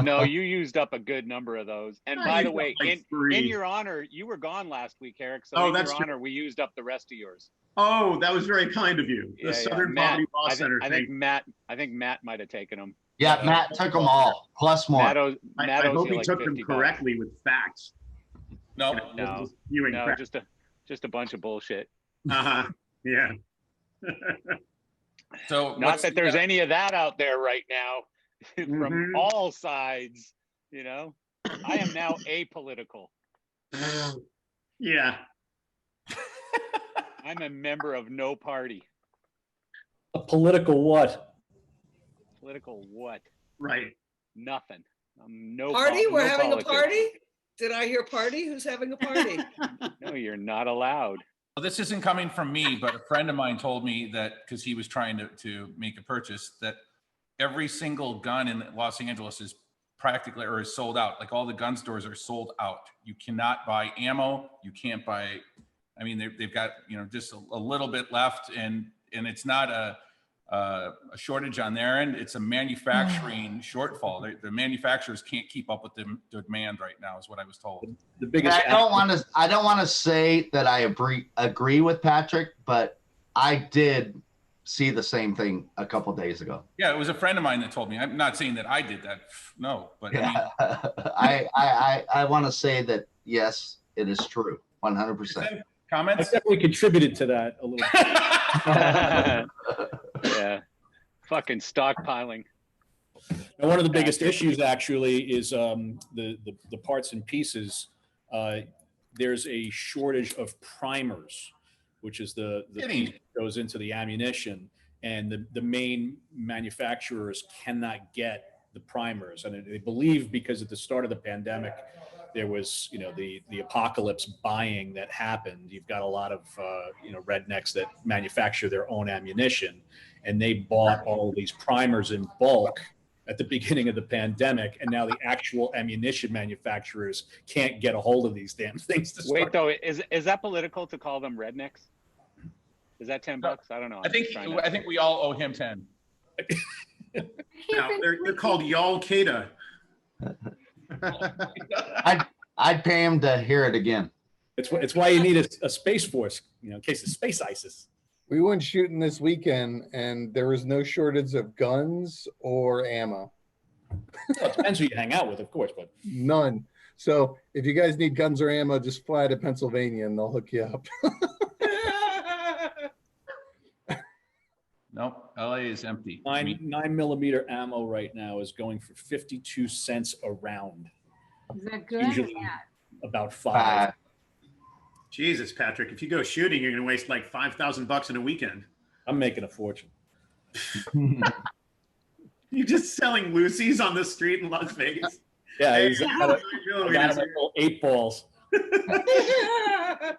[SPEAKER 1] No, you used up a good number of those. And by the way, like in your honor, you were gone last week, Eric. So in your honor, we used up the rest of yours.
[SPEAKER 13] Oh, that was very kind of you. The Southern Poverty Law Center.
[SPEAKER 1] I think Matt might have taken them.
[SPEAKER 11] Yeah, Matt took them all, plus more.
[SPEAKER 13] I hope he took them correctly with facts.
[SPEAKER 10] No,
[SPEAKER 1] just a bunch of bullshit.
[SPEAKER 13] Yeah.
[SPEAKER 1] So not that there's any of that out there right now from all sides, you know. I am now apolitical.
[SPEAKER 13] Yeah.
[SPEAKER 1] I'm a member of no party.
[SPEAKER 6] A political what?
[SPEAKER 1] Political what?
[SPEAKER 13] Right.
[SPEAKER 1] Nothing. No
[SPEAKER 5] party? We're having
[SPEAKER 1] politics.
[SPEAKER 5] A party? Did I hear party? Who's having a party?
[SPEAKER 1] No, you're not allowed.
[SPEAKER 10] Well, this isn't coming from me, but a friend of mine told me that because he was trying to make a purchase, that every single gun in Los Angeles is practically or is sold out. Like all the gun stores are sold out. You cannot buy ammo. You can't buy. I mean, they've got just a little bit left, and it's not a shortage on their end. It's a manufacturing shortfall. The manufacturers can't keep up with the demand right now, is what I was told.
[SPEAKER 6] The biggest.
[SPEAKER 11] I don't want to say that I agree with Patrick, but I did see the same thing a couple of days ago.
[SPEAKER 10] Yeah, it was a friend of mine that told me. I'm not saying that I did that. No, but
[SPEAKER 11] yeah. I want to say that yes, it is true, 100%.
[SPEAKER 10] Comments?
[SPEAKER 6] I definitely contributed to that a little bit.
[SPEAKER 1] Yeah, fucking stockpiling.
[SPEAKER 6] Now, one of the biggest issues actually is the parts and pieces. There's a shortage of primers, which is the piece that goes into the ammunition, and the main manufacturers cannot get the primers, and they believe because at the start of the pandemic there was the apocalypse buying that happened. You've got a lot of rednecks that manufacture their own ammunition, and they bought all of these primers in bulk at the beginning of the pandemic, and now the actual ammunition manufacturers can't get a hold of these damn things.
[SPEAKER 1] Wait, though, is that political to call them rednecks? Is that $10? I don't know.
[SPEAKER 10] I think we all owe him 10.
[SPEAKER 13] No, they're called Y'all-Qaeda.
[SPEAKER 11] I'd pay him to hear it again.
[SPEAKER 6] It's why you need a space force, in case of space ISIS.
[SPEAKER 4] We went shooting this weekend and there was no shortage of guns or ammo.
[SPEAKER 6] Well, it depends who you hang out with, of course, but
[SPEAKER 4] None. So if you guys need guns or ammo, just fly to Pennsylvania and they'll hook you up.
[SPEAKER 10] Nope, LA is empty.
[SPEAKER 6] 9mm ammo right now is going for 52 cents a round.
[SPEAKER 12] Is that good or
[SPEAKER 6] Usually
[SPEAKER 12] bad?
[SPEAKER 6] about 5.
[SPEAKER 13] Jesus, Patrick, if you go shooting, you're going to waste like $5,000 in a weekend.
[SPEAKER 6] I'm making a fortune.
[SPEAKER 13] You're just selling Lucy's on the street in Las Vegas.
[SPEAKER 6] Yeah,
[SPEAKER 13] Hey,
[SPEAKER 6] he's got
[SPEAKER 13] I
[SPEAKER 6] a 8 balls.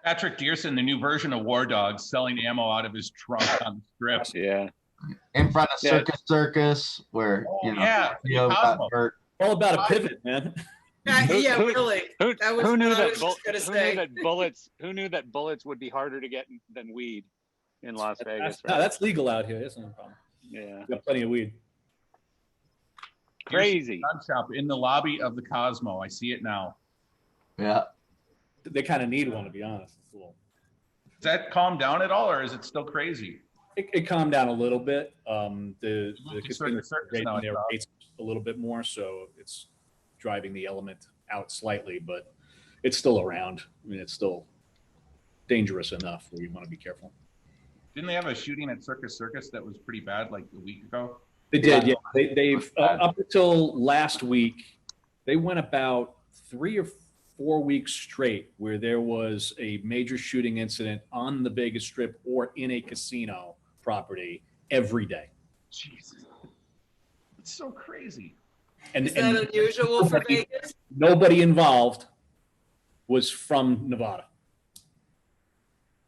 [SPEAKER 10] Patrick Dearson, the new version of War Dogs, selling ammo out of his trunk on the strip.
[SPEAKER 1] Yeah.
[SPEAKER 11] In front of Circus, where you know,
[SPEAKER 10] yeah,
[SPEAKER 11] Theo got hurt.
[SPEAKER 6] All about a pivot, man.
[SPEAKER 5] Yeah, really. That was
[SPEAKER 1] Who knew
[SPEAKER 5] what I
[SPEAKER 1] that?
[SPEAKER 5] was just gonna
[SPEAKER 1] Who
[SPEAKER 5] say.
[SPEAKER 1] knew that bullets? Who knew that bullets would be harder to get than weed in Las Vegas?
[SPEAKER 6] No,
[SPEAKER 1] Right?
[SPEAKER 6] that's legal out here. That's no problem.
[SPEAKER 1] Yeah.
[SPEAKER 6] We got plenty of weed.
[SPEAKER 1] Crazy.
[SPEAKER 10] Gun shop in the lobby of the Cosmo. I see it now.
[SPEAKER 11] Yeah.
[SPEAKER 6] They kind of need one, to be honest. It's a little...
[SPEAKER 10] Does that calm down at all, or is it still crazy?
[SPEAKER 6] It calmed down a little bit. The
[SPEAKER 10] Circus
[SPEAKER 6] raising
[SPEAKER 10] now, I
[SPEAKER 6] their
[SPEAKER 10] saw.
[SPEAKER 6] rates a little bit more, so it's driving the element out slightly, but it's still around. I mean, it's still dangerous enough where you want to be careful.
[SPEAKER 10] Didn't they have a shooting at Circus that was pretty bad like a week ago?
[SPEAKER 6] They did, yeah. They've up until last week, they went about 3 or 4 weeks straight where there was a major shooting incident on the Vegas Strip or in a casino property every day.
[SPEAKER 10] Jesus, it's so crazy.
[SPEAKER 5] Is that unusual for Vegas?
[SPEAKER 6] Nobody involved was from Nevada.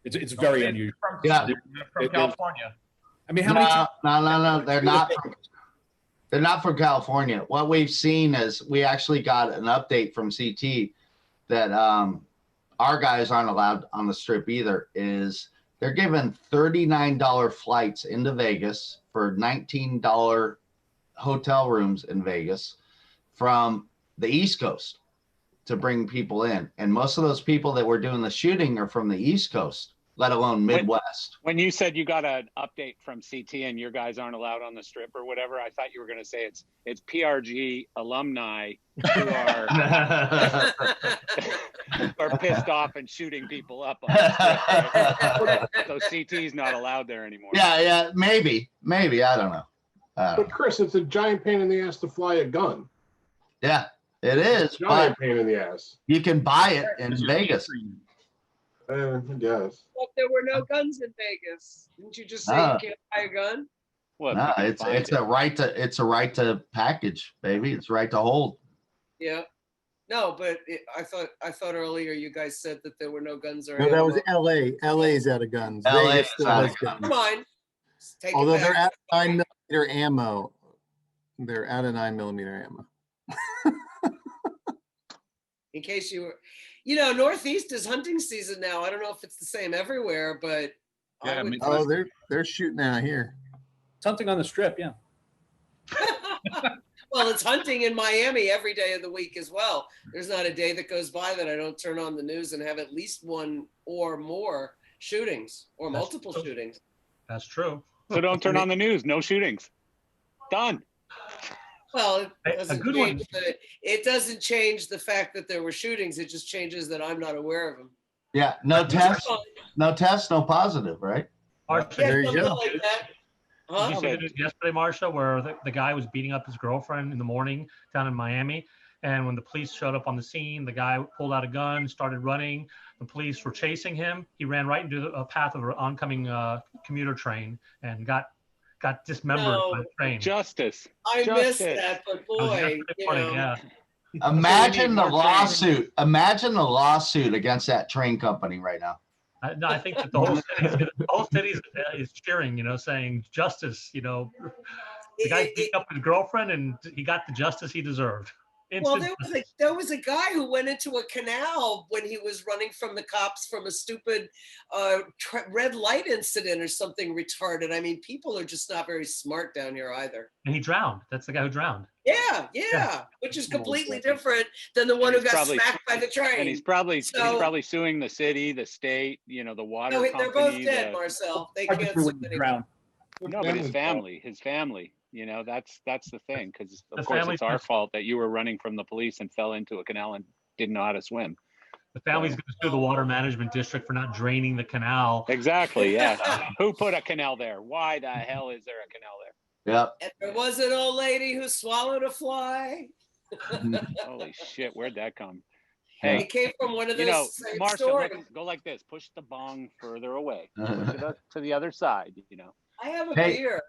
[SPEAKER 6] It's very unusual.
[SPEAKER 11] Yeah.
[SPEAKER 10] From California.
[SPEAKER 6] I mean, how many times?
[SPEAKER 11] No, they're not. They're not from California. What we've seen is we actually got an update from CT that our guys aren't allowed on the strip either. Is they're given $39 flights into Vegas for $19 hotel rooms in Vegas from the East Coast to bring people in, and most of those people that were doing the shooting are from the East Coast, let alone Midwest.
[SPEAKER 1] When you said you got an update from CT and your guys aren't allowed on the strip or whatever, I thought you were going to say it's PRG alumni who are pissed off and shooting people up on the strip. Right? So CT's not allowed there anymore.
[SPEAKER 11] Yeah, maybe, I don't know.
[SPEAKER 16] But Chris, it's a giant pain in the ass to fly a gun.
[SPEAKER 11] Yeah, it is.
[SPEAKER 16] Giant pain in the ass.
[SPEAKER 11] You can buy it in Vegas.
[SPEAKER 16] I guess.
[SPEAKER 5] Well, there were no guns in Vegas. Didn't you just say you can't buy a gun?
[SPEAKER 1] Well,
[SPEAKER 11] no, it's a right to package, baby. It's right to hold.
[SPEAKER 5] Yeah. No, but I thought earlier you guys said that there were no guns or
[SPEAKER 4] No, that was
[SPEAKER 5] ammo.
[SPEAKER 4] LA. LA's out of guns.
[SPEAKER 11] LA
[SPEAKER 4] Vegas still has guns.
[SPEAKER 5] Come on. Take
[SPEAKER 4] Although
[SPEAKER 5] it
[SPEAKER 4] they're
[SPEAKER 5] back.
[SPEAKER 4] at 9mm ammo. They're out of 9mm ammo.
[SPEAKER 5] In case you were, Northeast is hunting season now. I don't know if it's the same everywhere, but
[SPEAKER 10] Yeah,
[SPEAKER 4] Oh, they're shooting out here.
[SPEAKER 6] Something on the strip, yeah.
[SPEAKER 5] well, it's hunting in Miami every day of the week as well. There's not a day that goes by that I don't turn on the news and have at least one or more shootings or multiple shootings.
[SPEAKER 9] That's true.
[SPEAKER 1] So don't turn on the news. No shootings. Done.
[SPEAKER 5] Well,
[SPEAKER 9] Hey,
[SPEAKER 5] it doesn't change the fact that there were shootings. It just changes that I'm not aware of them.
[SPEAKER 11] Yeah, no test, no positive, right?
[SPEAKER 9] Marsha,
[SPEAKER 11] There you
[SPEAKER 5] something
[SPEAKER 11] go.
[SPEAKER 5] like that.
[SPEAKER 9] did
[SPEAKER 5] Huh?
[SPEAKER 9] you see the news yesterday, Marsha, where the guy was beating up his girlfriend in the morning down in Miami? And when the police showed up on the scene, the guy pulled out a gun, started running. The police were chasing him. He ran right into a path of an oncoming commuter train and got dismembered by the train.
[SPEAKER 1] Justice.
[SPEAKER 5] I missed
[SPEAKER 1] Justice.
[SPEAKER 5] that, but
[SPEAKER 9] It was
[SPEAKER 5] boy,
[SPEAKER 9] yesterday morning, yeah.
[SPEAKER 11] Imagine the lawsuit. Imagine the lawsuit against that train company right now.
[SPEAKER 9] No, I think that the whole city is cheering, saying justice. The guy beat up his girlfriend, and he got the justice he deserved.
[SPEAKER 5] Well, there was a guy who went into a canal when he was running from the cops from a stupid red light incident or something retarded. I mean, people are just not very smart down here either.
[SPEAKER 9] And he drowned. That's the guy who drowned.
[SPEAKER 5] Yeah, which is completely different than the one who got smacked by the train.
[SPEAKER 1] And he's probably suing the city, the state, the water company.
[SPEAKER 5] They're both dead, Marcel. They can't sue anyone.
[SPEAKER 1] No, but his family, that's the thing. Because of course it's our fault that you were running from the police and fell into a canal and didn't know how to swim.
[SPEAKER 9] The family's going to sue the water management district for not draining the canal.
[SPEAKER 1] Exactly. Yeah. Who put a canal there? Why the hell is there a canal there?
[SPEAKER 11] Yep.
[SPEAKER 5] And there was an old lady who swallowed a fly.
[SPEAKER 1] Holy shit! Where'd that come?
[SPEAKER 5] Hey, it came from one of those
[SPEAKER 1] Marsha,
[SPEAKER 5] stories.
[SPEAKER 1] go like this. Push the bong further away. Push it up to the other side.
[SPEAKER 5] I have a beer.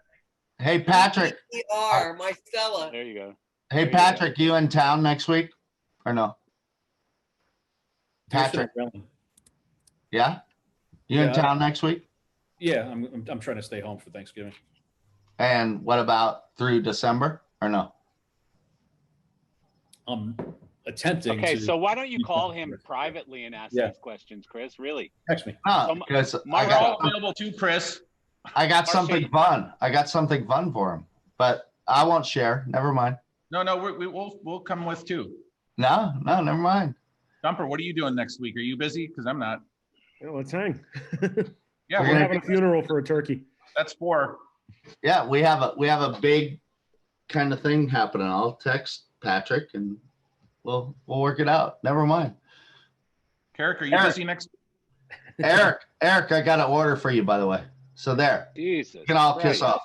[SPEAKER 11] Hey, Patrick.
[SPEAKER 5] My Stella.
[SPEAKER 1] There you go.
[SPEAKER 11] Hey, Patrick, you in town next week or no? Patrick. Yeah? You in town next week?
[SPEAKER 6] Yeah, I'm trying to stay home for Thanksgiving.
[SPEAKER 11] And what about through December or no?
[SPEAKER 6] I'm attempting.
[SPEAKER 1] Okay, so why don't you call him privately and ask these questions, Chris? Really?
[SPEAKER 6] Text me.
[SPEAKER 11] No, because
[SPEAKER 10] I got available too, Chris.
[SPEAKER 11] I got something fun. I got something fun for him, but I won't share. Never mind.
[SPEAKER 10] No, we'll come with too.
[SPEAKER 11] No, never mind.
[SPEAKER 10] Dumper, what are you doing next week? Are you busy? Because I'm not.
[SPEAKER 17] Yeah, let's hang.
[SPEAKER 10] Yeah,
[SPEAKER 17] we're having a funeral for a turkey.
[SPEAKER 10] That's 4.
[SPEAKER 11] Yeah, we have a big kind of thing happening. I'll text Patrick and we'll work it out. Never mind.
[SPEAKER 10] Eric, are you busy next?
[SPEAKER 11] Eric, I got an order for you, by the way. So there.
[SPEAKER 1] Jesus.
[SPEAKER 11] You can all kiss off.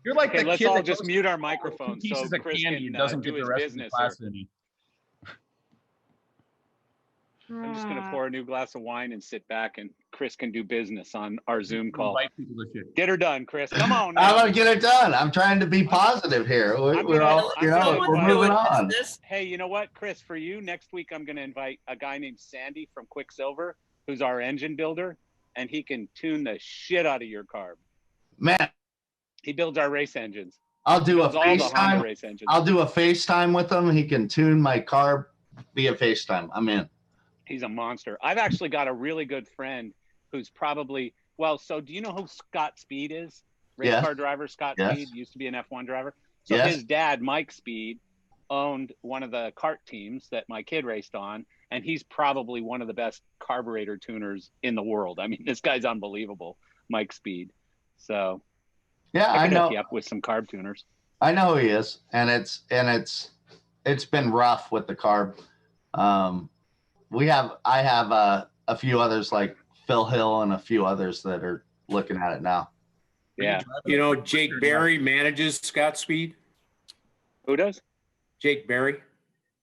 [SPEAKER 10] You're like
[SPEAKER 1] let's all just mute our microphones
[SPEAKER 10] pieces
[SPEAKER 1] so
[SPEAKER 10] of
[SPEAKER 1] Chris
[SPEAKER 10] candy
[SPEAKER 1] can
[SPEAKER 10] doesn't
[SPEAKER 1] do
[SPEAKER 10] get
[SPEAKER 1] his
[SPEAKER 10] the rest
[SPEAKER 1] business.
[SPEAKER 10] of the class any.
[SPEAKER 1] I'm just gonna pour a new glass of wine and sit back, and Chris can do business on our Zoom call. Get her done, Chris. Come on.
[SPEAKER 11] I'm gonna get it done. I'm trying to be positive here. We're moving on.
[SPEAKER 1] Hey, you know what, Chris? For you, next week I'm gonna invite a guy named Sandy from Quicksilver, who's our engine builder, and he can tune the shit out of your car.
[SPEAKER 11] Man,
[SPEAKER 1] he builds our race engines.
[SPEAKER 11] I'll do a FaceTime. I'll do a FaceTime with him. He can tune my car via FaceTime. I'm in.
[SPEAKER 1] He's a monster. I've actually got a really good friend who's probably, so do you know who Scott Speed is? Race car driver Scott Speed, used to be an F1 driver. So his dad, Mike Speed, owned one of the kart teams that my kid raced on, and he's probably one of the best carburetor tuners in the world. I mean, this guy's unbelievable, Mike Speed. So I know. Hook you up with some carb tuners.
[SPEAKER 11] I know who he is, and it's been rough with the carb. I have a few others like Phil Hill and a few others that are looking at it now.
[SPEAKER 1] Yeah.
[SPEAKER 14] Jake Berry manages Scott Speed.
[SPEAKER 1] Who does?
[SPEAKER 14] Jake Berry.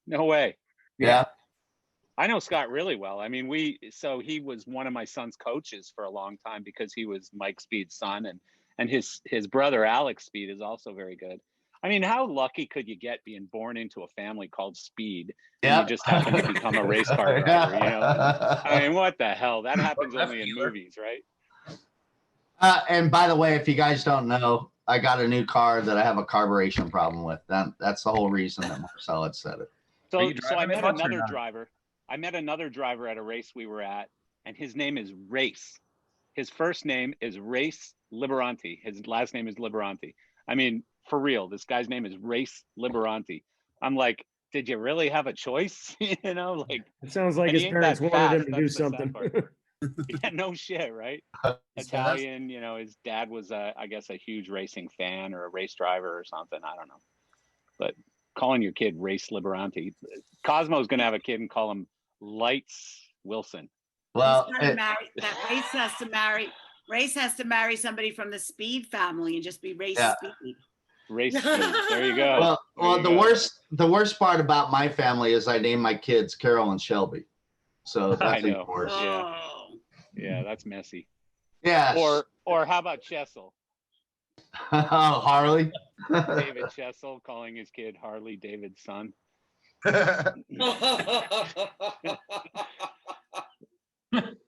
[SPEAKER 1] No way.
[SPEAKER 11] Yeah.
[SPEAKER 1] I know Scott really well. I mean, he was one of my son's coaches for a long time because he was Mike Speed's son, and his brother Alex Speed is also very good. I mean, how lucky could you get being born into a family called Speed and you just happen to become a race car driver? I mean, what the hell? That happens only in movies, right?
[SPEAKER 11] And by the way, if you guys don't know, I got a new car that I have a carburation problem with. That's the whole reason that Marcel had said it.
[SPEAKER 1] So I met another driver. I met another driver at a race we were at, and his name is Race. His first name is Race Liberanti. His last name is Liberanti. I mean, for real, this guy's name is Race Liberanti. I'm like, did you really have a choice? Like
[SPEAKER 17] it sounds like his parents wanted him to do something.
[SPEAKER 1] Yeah, no shit, right? Italian, his dad was I guess a huge racing fan or a race driver or something. I don't know. But calling your kid Race Liberanti, Cosmo's gonna have a kid and call him Lights Wilson.
[SPEAKER 11] Well,
[SPEAKER 3] Race has to marry somebody from the Speed family and just be Race Speed.
[SPEAKER 1] Race Speed. There you go.
[SPEAKER 11] Well, the worst part about my family is I named my kids Carol and Shelby. So that's even worse.
[SPEAKER 1] Yeah, that's messy.
[SPEAKER 11] Yeah.
[SPEAKER 1] Or how about Chessel?
[SPEAKER 11] Harley.
[SPEAKER 1] David Chessel calling his kid Harley David's son.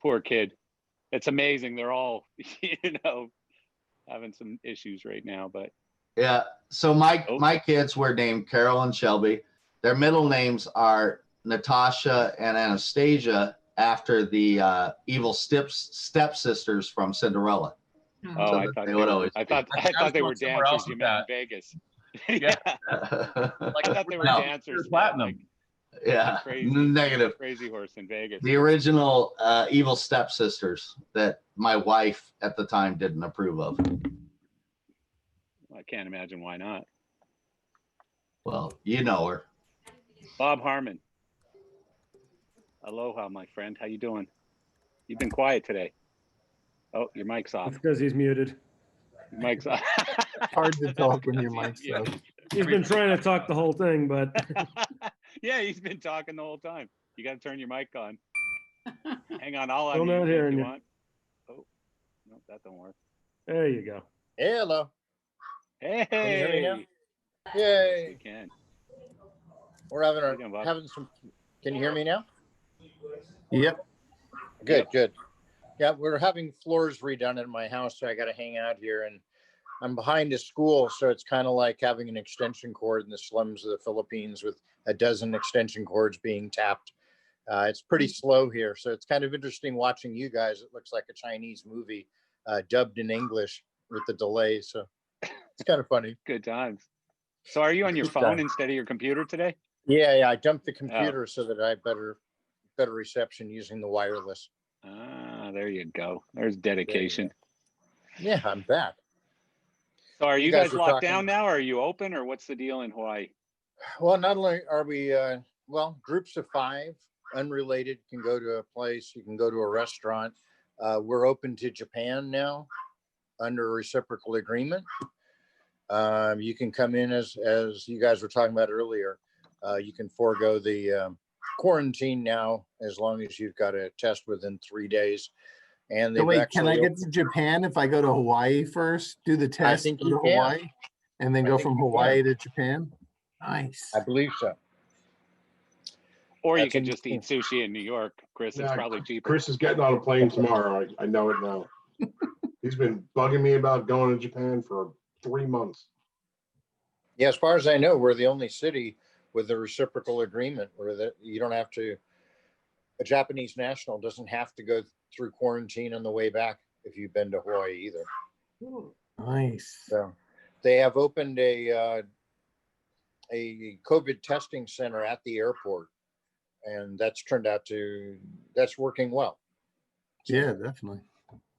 [SPEAKER 1] Poor kid. It's amazing. They're all, having some issues right now, but
[SPEAKER 11] yeah. So my kids were named Carol and Shelby, Their middle names are Natasha and Anastasia, after the evil stepsisters from Cinderella.
[SPEAKER 1] Oh,
[SPEAKER 11] So
[SPEAKER 1] I
[SPEAKER 11] that
[SPEAKER 1] thought
[SPEAKER 11] they
[SPEAKER 1] they
[SPEAKER 11] would
[SPEAKER 1] were.
[SPEAKER 11] always.
[SPEAKER 1] I thought they were
[SPEAKER 10] somewhere
[SPEAKER 1] dancers
[SPEAKER 10] else
[SPEAKER 1] you
[SPEAKER 10] with
[SPEAKER 1] met in
[SPEAKER 10] that.
[SPEAKER 1] Vegas.
[SPEAKER 10] Yeah.
[SPEAKER 1] I thought they were
[SPEAKER 11] No.
[SPEAKER 1] dancers.
[SPEAKER 10] Platinum.
[SPEAKER 11] Yeah,
[SPEAKER 1] Crazy,
[SPEAKER 11] negative.
[SPEAKER 1] crazy horse in Vegas.
[SPEAKER 11] The original evil stepsisters that my wife at the time didn't approve of.
[SPEAKER 1] I can't imagine why not.
[SPEAKER 11] Well, you know her.
[SPEAKER 1] Bob Harmon. Aloha, my friend. How you doing? You've been quiet today. Oh, your mic's off.
[SPEAKER 17] It's because he's muted.
[SPEAKER 1] Your mic's off.
[SPEAKER 4] Hard to talk when your mic's
[SPEAKER 1] Yeah.
[SPEAKER 4] off.
[SPEAKER 17] He's been trying to talk the whole thing, but
[SPEAKER 1] Yeah, he's been talking the whole time. You got to turn your mic on. Hang on, I'll
[SPEAKER 17] Still
[SPEAKER 1] unmute
[SPEAKER 17] not
[SPEAKER 1] you if
[SPEAKER 17] hearing
[SPEAKER 1] you
[SPEAKER 17] you.
[SPEAKER 1] want. Oh, no, that don't work.
[SPEAKER 17] there you go.
[SPEAKER 18] Hello.
[SPEAKER 1] Hey,
[SPEAKER 18] Can you hear me now?
[SPEAKER 1] you
[SPEAKER 18] Yay.
[SPEAKER 1] can.
[SPEAKER 18] We're having
[SPEAKER 1] How you doing, Bob?
[SPEAKER 18] having some. Can you hear me now?
[SPEAKER 4] Yep.
[SPEAKER 18] Good,
[SPEAKER 1] Yep.
[SPEAKER 18] good. Yeah, we're having floors redone in my house, so I got to hang out here, and I'm behind a school, so it's kind of like having an extension cord in the slums of the Philippines with a dozen extension cords being tapped. It's pretty slow here, so it's kind of interesting watching you guys. It looks like a Chinese movie dubbed in English with the delay, so it's kind of funny.
[SPEAKER 1] Good times. So are you on your
[SPEAKER 18] Good
[SPEAKER 1] phone
[SPEAKER 18] time.
[SPEAKER 1] instead of your computer today?
[SPEAKER 18] Yeah, I dumped the computer so that I have better reception using the wireless.
[SPEAKER 1] Ah, there you go. There's dedication.
[SPEAKER 18] Yeah, I'm back.
[SPEAKER 1] So are
[SPEAKER 18] You
[SPEAKER 1] you
[SPEAKER 18] guys
[SPEAKER 1] guys
[SPEAKER 18] were
[SPEAKER 1] locked
[SPEAKER 18] talking-
[SPEAKER 1] down now? Or are you open, or what's the deal in Hawaii?
[SPEAKER 18] Well, not only are we, groups of 5 unrelated can go to a place, you can go to a restaurant. We're open to Japan now under a reciprocal agreement. You can come in as you guys were talking about earlier. You can forego the quarantine now as long as you've got a test within 3 days. And
[SPEAKER 4] So
[SPEAKER 18] they've
[SPEAKER 4] wait, can I
[SPEAKER 18] actually
[SPEAKER 4] get to Japan if I go to Hawaii first? Do the test,
[SPEAKER 18] think
[SPEAKER 4] go
[SPEAKER 18] you
[SPEAKER 4] to
[SPEAKER 18] can.
[SPEAKER 4] Hawaii, and then
[SPEAKER 18] I
[SPEAKER 4] go
[SPEAKER 18] think
[SPEAKER 4] from
[SPEAKER 18] you
[SPEAKER 4] Hawaii to Japan? Nice.
[SPEAKER 18] I believe so.
[SPEAKER 1] Or you
[SPEAKER 18] That's
[SPEAKER 1] could
[SPEAKER 18] in-
[SPEAKER 1] just eat sushi in New York, Chris. It's
[SPEAKER 16] Yeah,
[SPEAKER 1] probably cheaper.
[SPEAKER 16] Chris is getting on a plane tomorrow. I know it now. He's been bugging me about going to Japan for 3 months.
[SPEAKER 18] Yeah, as far as I know, we're the only city with a reciprocal agreement where that you don't have to, a Japanese national doesn't have to go through quarantine on the way back if you've been to Hawaii either.
[SPEAKER 4] Nice.
[SPEAKER 18] So they have opened a COVID testing center at the airport, and that's working well.
[SPEAKER 4] Yeah, definitely.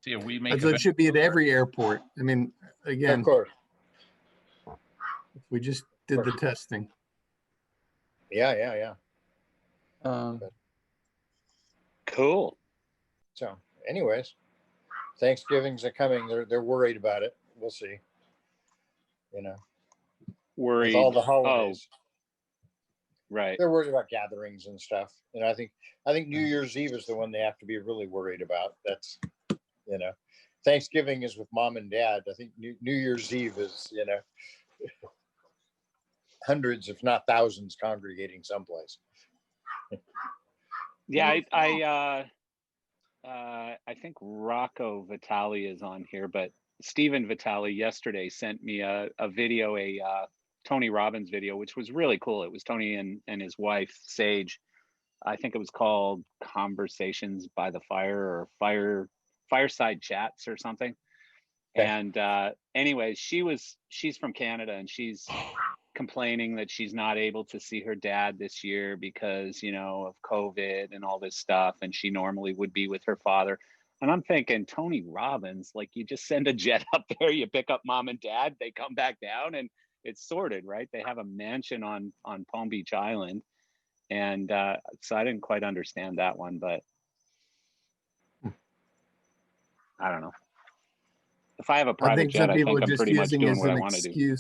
[SPEAKER 10] See, we make
[SPEAKER 4] So it should be at every airport. I mean, again,
[SPEAKER 18] Of course.
[SPEAKER 4] if we just did the testing.
[SPEAKER 18] Yeah.
[SPEAKER 1] Cool.
[SPEAKER 18] So anyways, Thanksgiving's are coming. They're worried about it. We'll see.
[SPEAKER 1] Worried.
[SPEAKER 18] With all the holidays.
[SPEAKER 1] Right.
[SPEAKER 18] They're worried about gatherings and stuff. I think New Year's Eve is the one they have to be really worried about. That's, Thanksgiving is with mom and dad. I think New Year's Eve is, hundreds, if not thousands, congregating someplace.
[SPEAKER 1] Yeah, I think Rocco Vitale is on here, but Stephen Vitale yesterday sent me a video, Tony Robbins video, which was really cool. It was Tony and his wife, Sage. I think it was called Conversations by the Fire or Fireside Chats or something.
[SPEAKER 18] Okay.
[SPEAKER 1] And anyways, she's from Canada, and she's complaining that she's not able to see her dad this year because, of COVID and all this stuff. And she normally would be with her father. And I'm thinking, Tony Robbins, like, you just send a jet up there, you pick up mom and dad, they come back down, and it's sorted, right? They have a mansion on Palm Beach Island. And so I didn't quite understand that one, but I don't know. If I have a private jet, I think I'm pretty much doing what I want to do.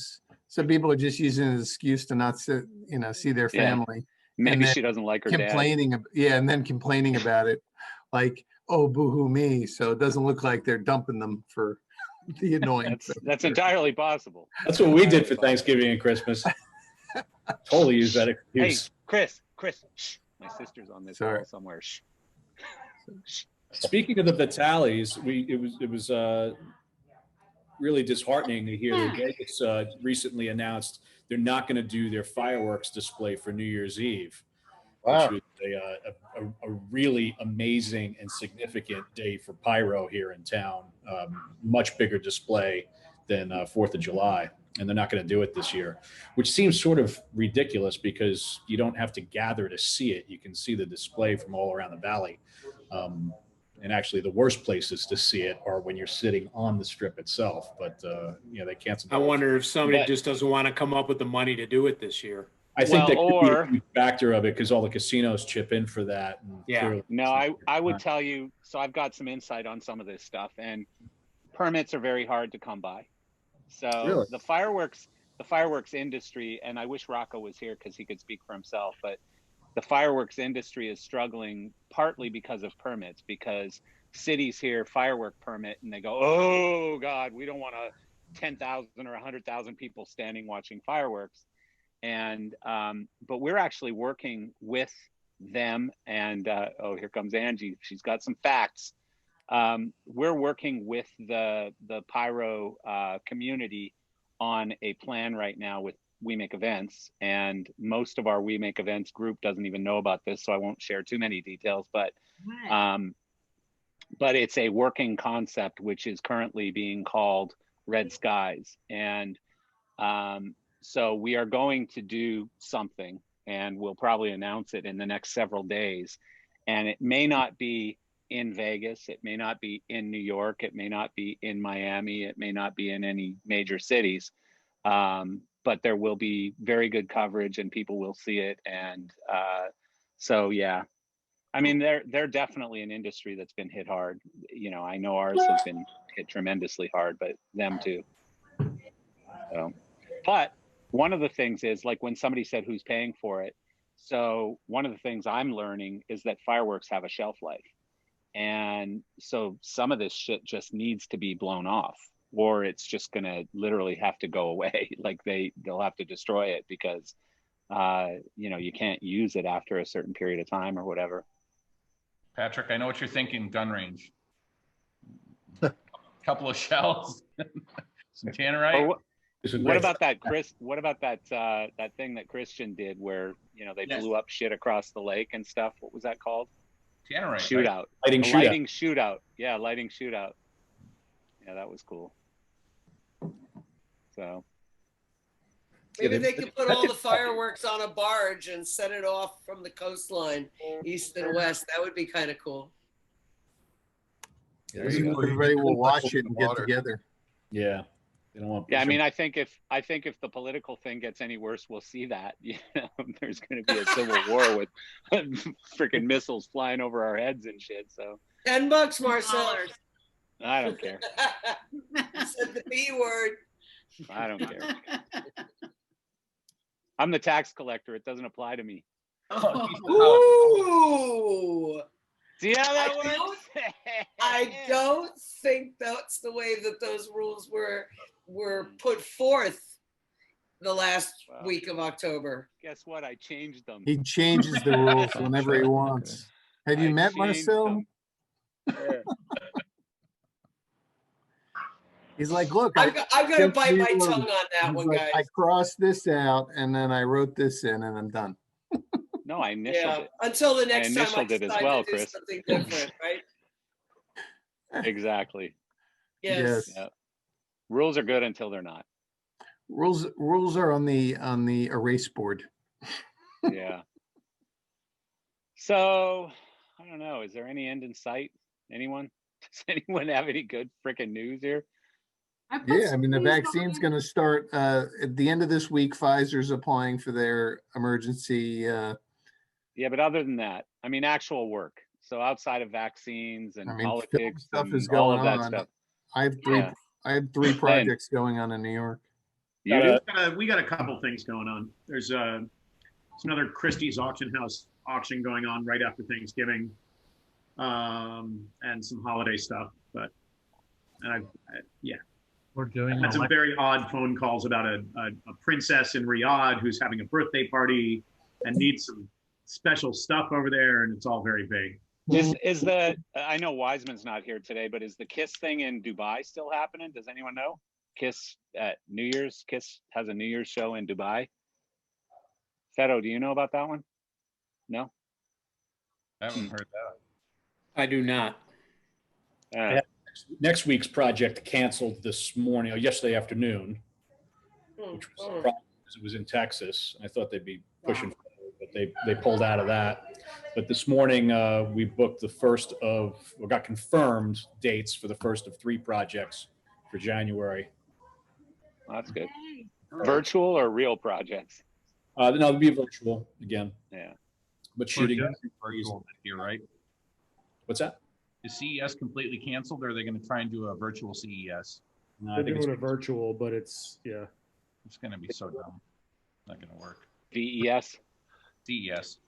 [SPEAKER 4] Some people are just using it as an excuse to not see their family.
[SPEAKER 1] Maybe she doesn't like her
[SPEAKER 4] complaining,
[SPEAKER 1] dad.
[SPEAKER 4] and then complaining about it, like, oh, boo-hoo me. So it doesn't look like they're dumping them for the annoyance.
[SPEAKER 1] That's entirely possible.
[SPEAKER 6] That's what we did for Thanksgiving and Christmas. Totally use that excuse.
[SPEAKER 1] Hey, Chris, shh. My sister's on this call somewhere. Shh.
[SPEAKER 6] Speaking of the Vitales, it was really disheartening to hear that Vegas recently announced they're not going to do their fireworks display for New Year's Eve,
[SPEAKER 18] Wow.
[SPEAKER 6] which was a really amazing and significant day for pyro here in town. Much bigger display than 4th of July. And they're not going to do it this year, which seems sort of ridiculous because you don't have to gather to see it. You can see the display from all around the valley. And actually, the worst places to see it are when you're sitting on the strip itself. But they canceled.
[SPEAKER 14] I wonder if somebody just doesn't want to come up with the money to do it this year.
[SPEAKER 6] I think that could be a huge factor of it because all the casinos chip in for that.
[SPEAKER 14] Yeah.
[SPEAKER 1] No, I would tell you. So I've got some insight on some of this stuff, and permits are very hard to come by. So
[SPEAKER 4] Really?
[SPEAKER 1] the fireworks industry, and I wish Rocco was here because he could speak for himself, but the fireworks industry is struggling partly because of permits, because cities hear firework permit and they go, oh God, we don't want 10,000 or 100,000 people standing watching fireworks. And, but we're actually working with them and, oh, here comes Angie. She's got some facts. We're working with the pyro community on a plan right now with We Make Events, and most of our We Make Events group doesn't even know about this, so I won't share too many details, but it's a working concept which is currently being called Red Skies. And so we are going to do something, and we'll probably announce it in the next several days. And it may not be in Vegas, it may not be in New York, it may not be in Miami, it may not be in any major cities, but there will be very good coverage and people will see it. And so, yeah, I mean, they're definitely an industry that's been hit hard. You know, I know ours has been hit tremendously hard, but them too. So, but one of the things is, like when somebody said who's paying for it, so one of the things I'm learning is that fireworks have a shelf life. And so some of this shit just needs to be blown off, or it's just going to literally have to go away. Like they'll have to destroy it because, you know, you can't use it after a certain period of time or whatever.
[SPEAKER 10] Patrick, I know what you're thinking, gun range. A couple of shells, some tannerite.
[SPEAKER 1] What about that, Chris? What about that that thing that Christian did where, you know, they blew up shit across the lake and stuff? What was that called?
[SPEAKER 10] Tannerite.
[SPEAKER 1] Shootout.
[SPEAKER 6] Right?
[SPEAKER 1] Lighting shootout. Yeah, lighting shootout. Yeah, that was cool. So
[SPEAKER 5] maybe they could put all the fireworks on a barge and set it off from the coastline, east and west. That would be kind of cool.
[SPEAKER 18] Everybody will watch it and get together.
[SPEAKER 6] Yeah. They don't want.
[SPEAKER 1] Yeah, I mean, I think if the political thing gets any worse, we'll see that. You know, there's going to be a civil war with freaking missiles flying over our heads and shit. So
[SPEAKER 5] $10, Marcel.
[SPEAKER 1] I don't care.
[SPEAKER 5] You said the B word.
[SPEAKER 1] I don't care. I'm the tax collector. It doesn't apply to me.
[SPEAKER 5] Ooh.
[SPEAKER 1] See how that works?
[SPEAKER 5] I don't think that's the way that those rules were put forth the last week of October.
[SPEAKER 1] Guess what? I changed them.
[SPEAKER 18] He changes the rules whenever he wants. Have you met Marcel? He's like, look,
[SPEAKER 5] I've got to bite my tongue on that one, guys.
[SPEAKER 18] I crossed this out and then I wrote this in and I'm done.
[SPEAKER 1] No, I initialed it.
[SPEAKER 5] Until the next time I
[SPEAKER 1] initialed it as
[SPEAKER 5] decide
[SPEAKER 1] well,
[SPEAKER 5] to do
[SPEAKER 1] Chris.
[SPEAKER 5] something different, right?
[SPEAKER 1] Exactly.
[SPEAKER 5] Yes.
[SPEAKER 1] Yeah. Rules are good until they're not.
[SPEAKER 18] Rules are on the erase board.
[SPEAKER 1] Yeah. So I don't know. Is there any end in sight? Anyone? Does anyone have any good freaking news here?
[SPEAKER 18] Yeah, I mean the vaccine's going to start at the end of this week. Pfizer's applying for their emergency.
[SPEAKER 1] Yeah, but other than that, I mean actual work. So outside of vaccines and politics
[SPEAKER 18] stuff
[SPEAKER 1] and
[SPEAKER 18] is
[SPEAKER 1] all
[SPEAKER 18] going
[SPEAKER 1] of that
[SPEAKER 18] on.
[SPEAKER 1] stuff.
[SPEAKER 18] I have three projects going on in New York.
[SPEAKER 1] You do?
[SPEAKER 13] We got a couple things going on. There's another Christie's auction house auction going on right after Thanksgiving, and some holiday stuff.
[SPEAKER 9] We're doing
[SPEAKER 13] had some very odd phone calls about a princess in Riyadh who's having a birthday party and needs some special stuff over there, and it's all very vague.
[SPEAKER 1] Is the I know Wiseman's not here today, but is the KISS thing in Dubai still happening? Does anyone know? Kiss at New Year's. Kiss has a New Year's show in Dubai. Fedo, do you know about that one? No?
[SPEAKER 10] I haven't heard that.
[SPEAKER 14] I do not.
[SPEAKER 6] Next week's project canceled this morning or yesterday afternoon, which was a problem because it was in Texas. I thought they'd be pushing forward, but they pulled out of that. But this morning we booked the first of, or got confirmed dates for the first of 3 projects for January.
[SPEAKER 1] Well, that's good. Virtual or real projects?
[SPEAKER 6] No, it'll be virtual again.
[SPEAKER 1] Yeah.
[SPEAKER 6] But shooting
[SPEAKER 10] virtual here, right?
[SPEAKER 6] What's that?
[SPEAKER 10] Is CES completely canceled, or are they going to try and do a virtual CES?
[SPEAKER 17] No, they're doing a virtual, but it's
[SPEAKER 10] It's going to be so dumb. Not going to work.
[SPEAKER 1] VES.
[SPEAKER 10] CES.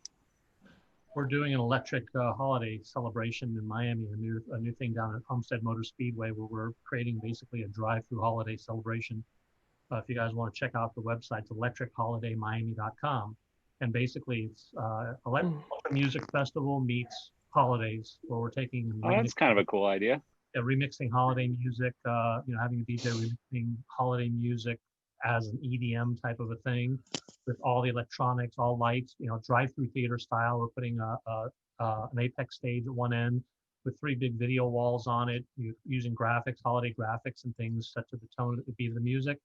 [SPEAKER 9] We're doing an electric holiday celebration in Miami, a new thing down at Homestead Motor Speedway, where we're creating basically a drive-through holiday celebration. If you guys want to check out the website, it's electricholiday.miami.com. And basically it's electric music festival meets holidays, where we're taking
[SPEAKER 1] that's kind of a cool idea.
[SPEAKER 9] Remixing holiday music, having a DJ remixing holiday music as an EDM type of a thing with all the electronics, all lights, drive-through theater style. We're putting an Apex stage at one end with 3 big video walls on it, using graphics, holiday graphics and things set to the tone that would be the music.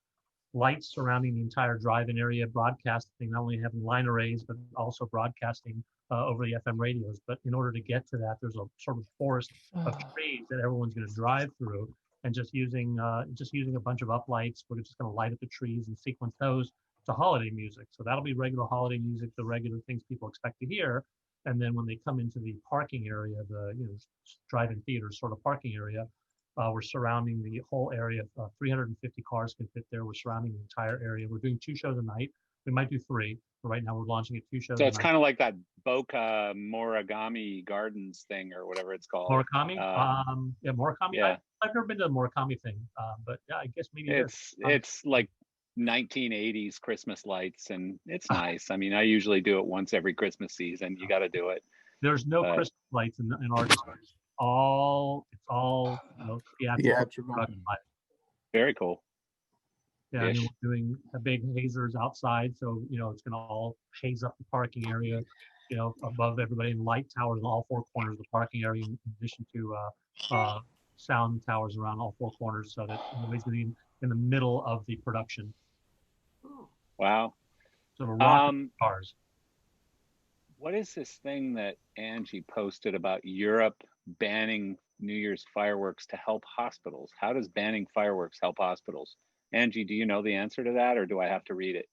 [SPEAKER 9] Lights surrounding the entire drive-in area, broadcasting, not only having line arrays, but also broadcasting over the FM radios. But in order to get to that, there's a sort of forest of trees that everyone's going to drive through, and just using a bunch of uplights. We're just going to light up the trees and sequence those to holiday music. So that'll be regular holiday music, the regular things people expect to hear. And then when they come into the parking area, the drive-in theater sort of parking area, we're surrounding the whole area. 350 cars can fit there. We're surrounding the entire area. We're doing 2 shows a night. We might do 3. But right now we're launching at 2 shows.
[SPEAKER 1] So it's kind of like that Boca Morigami Gardens thing or whatever it's called.
[SPEAKER 9] Murakami? Murakami.
[SPEAKER 1] Yeah.
[SPEAKER 9] I've never been to the Murakami thing, but yeah, I guess maybe
[SPEAKER 1] it's like 1980s Christmas lights, and it's nice. I mean, I usually do it once every Christmas season. You got to do it.
[SPEAKER 9] There's no Christmas lights in our district. It's all theatrical.
[SPEAKER 1] Very cool.
[SPEAKER 9] Yeah, and we're doing a big hazers outside, so it's going to all haze up the parking area, above everybody, and light towers on all 4 corners of the parking area, in addition to sound towers around all 4 corners, so that everybody's going to be in the middle of the production.
[SPEAKER 1] Wow.
[SPEAKER 9] So we're rocking cars.
[SPEAKER 1] What is this thing that Angie posted about Europe banning New Year's fireworks to help hospitals? How does banning fireworks help hospitals? Angie, do you know the answer to that, or do I have to read it?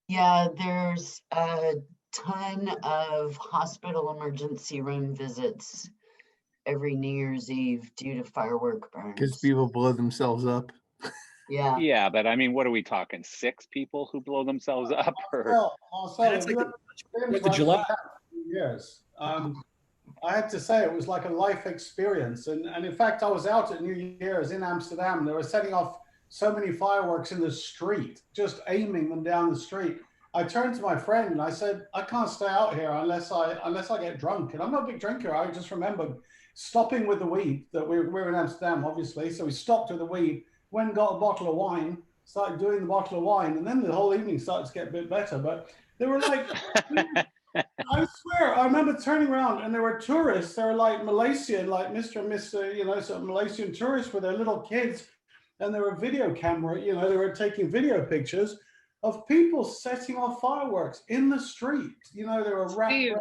[SPEAKER 19] Yeah, there's a ton of hospital emergency room visits every New Year's Eve due to firework burns.
[SPEAKER 4] Because people blow themselves up.
[SPEAKER 19] Yeah.
[SPEAKER 1] Yeah, but I mean, what are we talking? 6 people who blow themselves up? Or
[SPEAKER 2] Well, I'll say
[SPEAKER 6] That's like
[SPEAKER 2] it,
[SPEAKER 6] the July.
[SPEAKER 2] Yes. I had to say it was like a life experience. And in fact, I was out at New Year's in Amsterdam. They were setting off so many fireworks in the street, just aiming them down the street. I turned to my friend and I said, I can't stay out here unless I get drunk. And I'm not a big drinker. I just remember stopping with the weed. That we're in Amsterdam, obviously. So we stopped with the weed, went and got a bottle of wine, started doing the bottle of wine, and then the whole evening started to get a bit better. But they were like, I swear, I remember turning around and there were tourists. They were like Malaysian, like Mr. and Mr., sort of Malaysian tourists with their little kids. And there were video camera, they were taking video pictures of people setting off fireworks in the street. They were
[SPEAKER 5] Steve,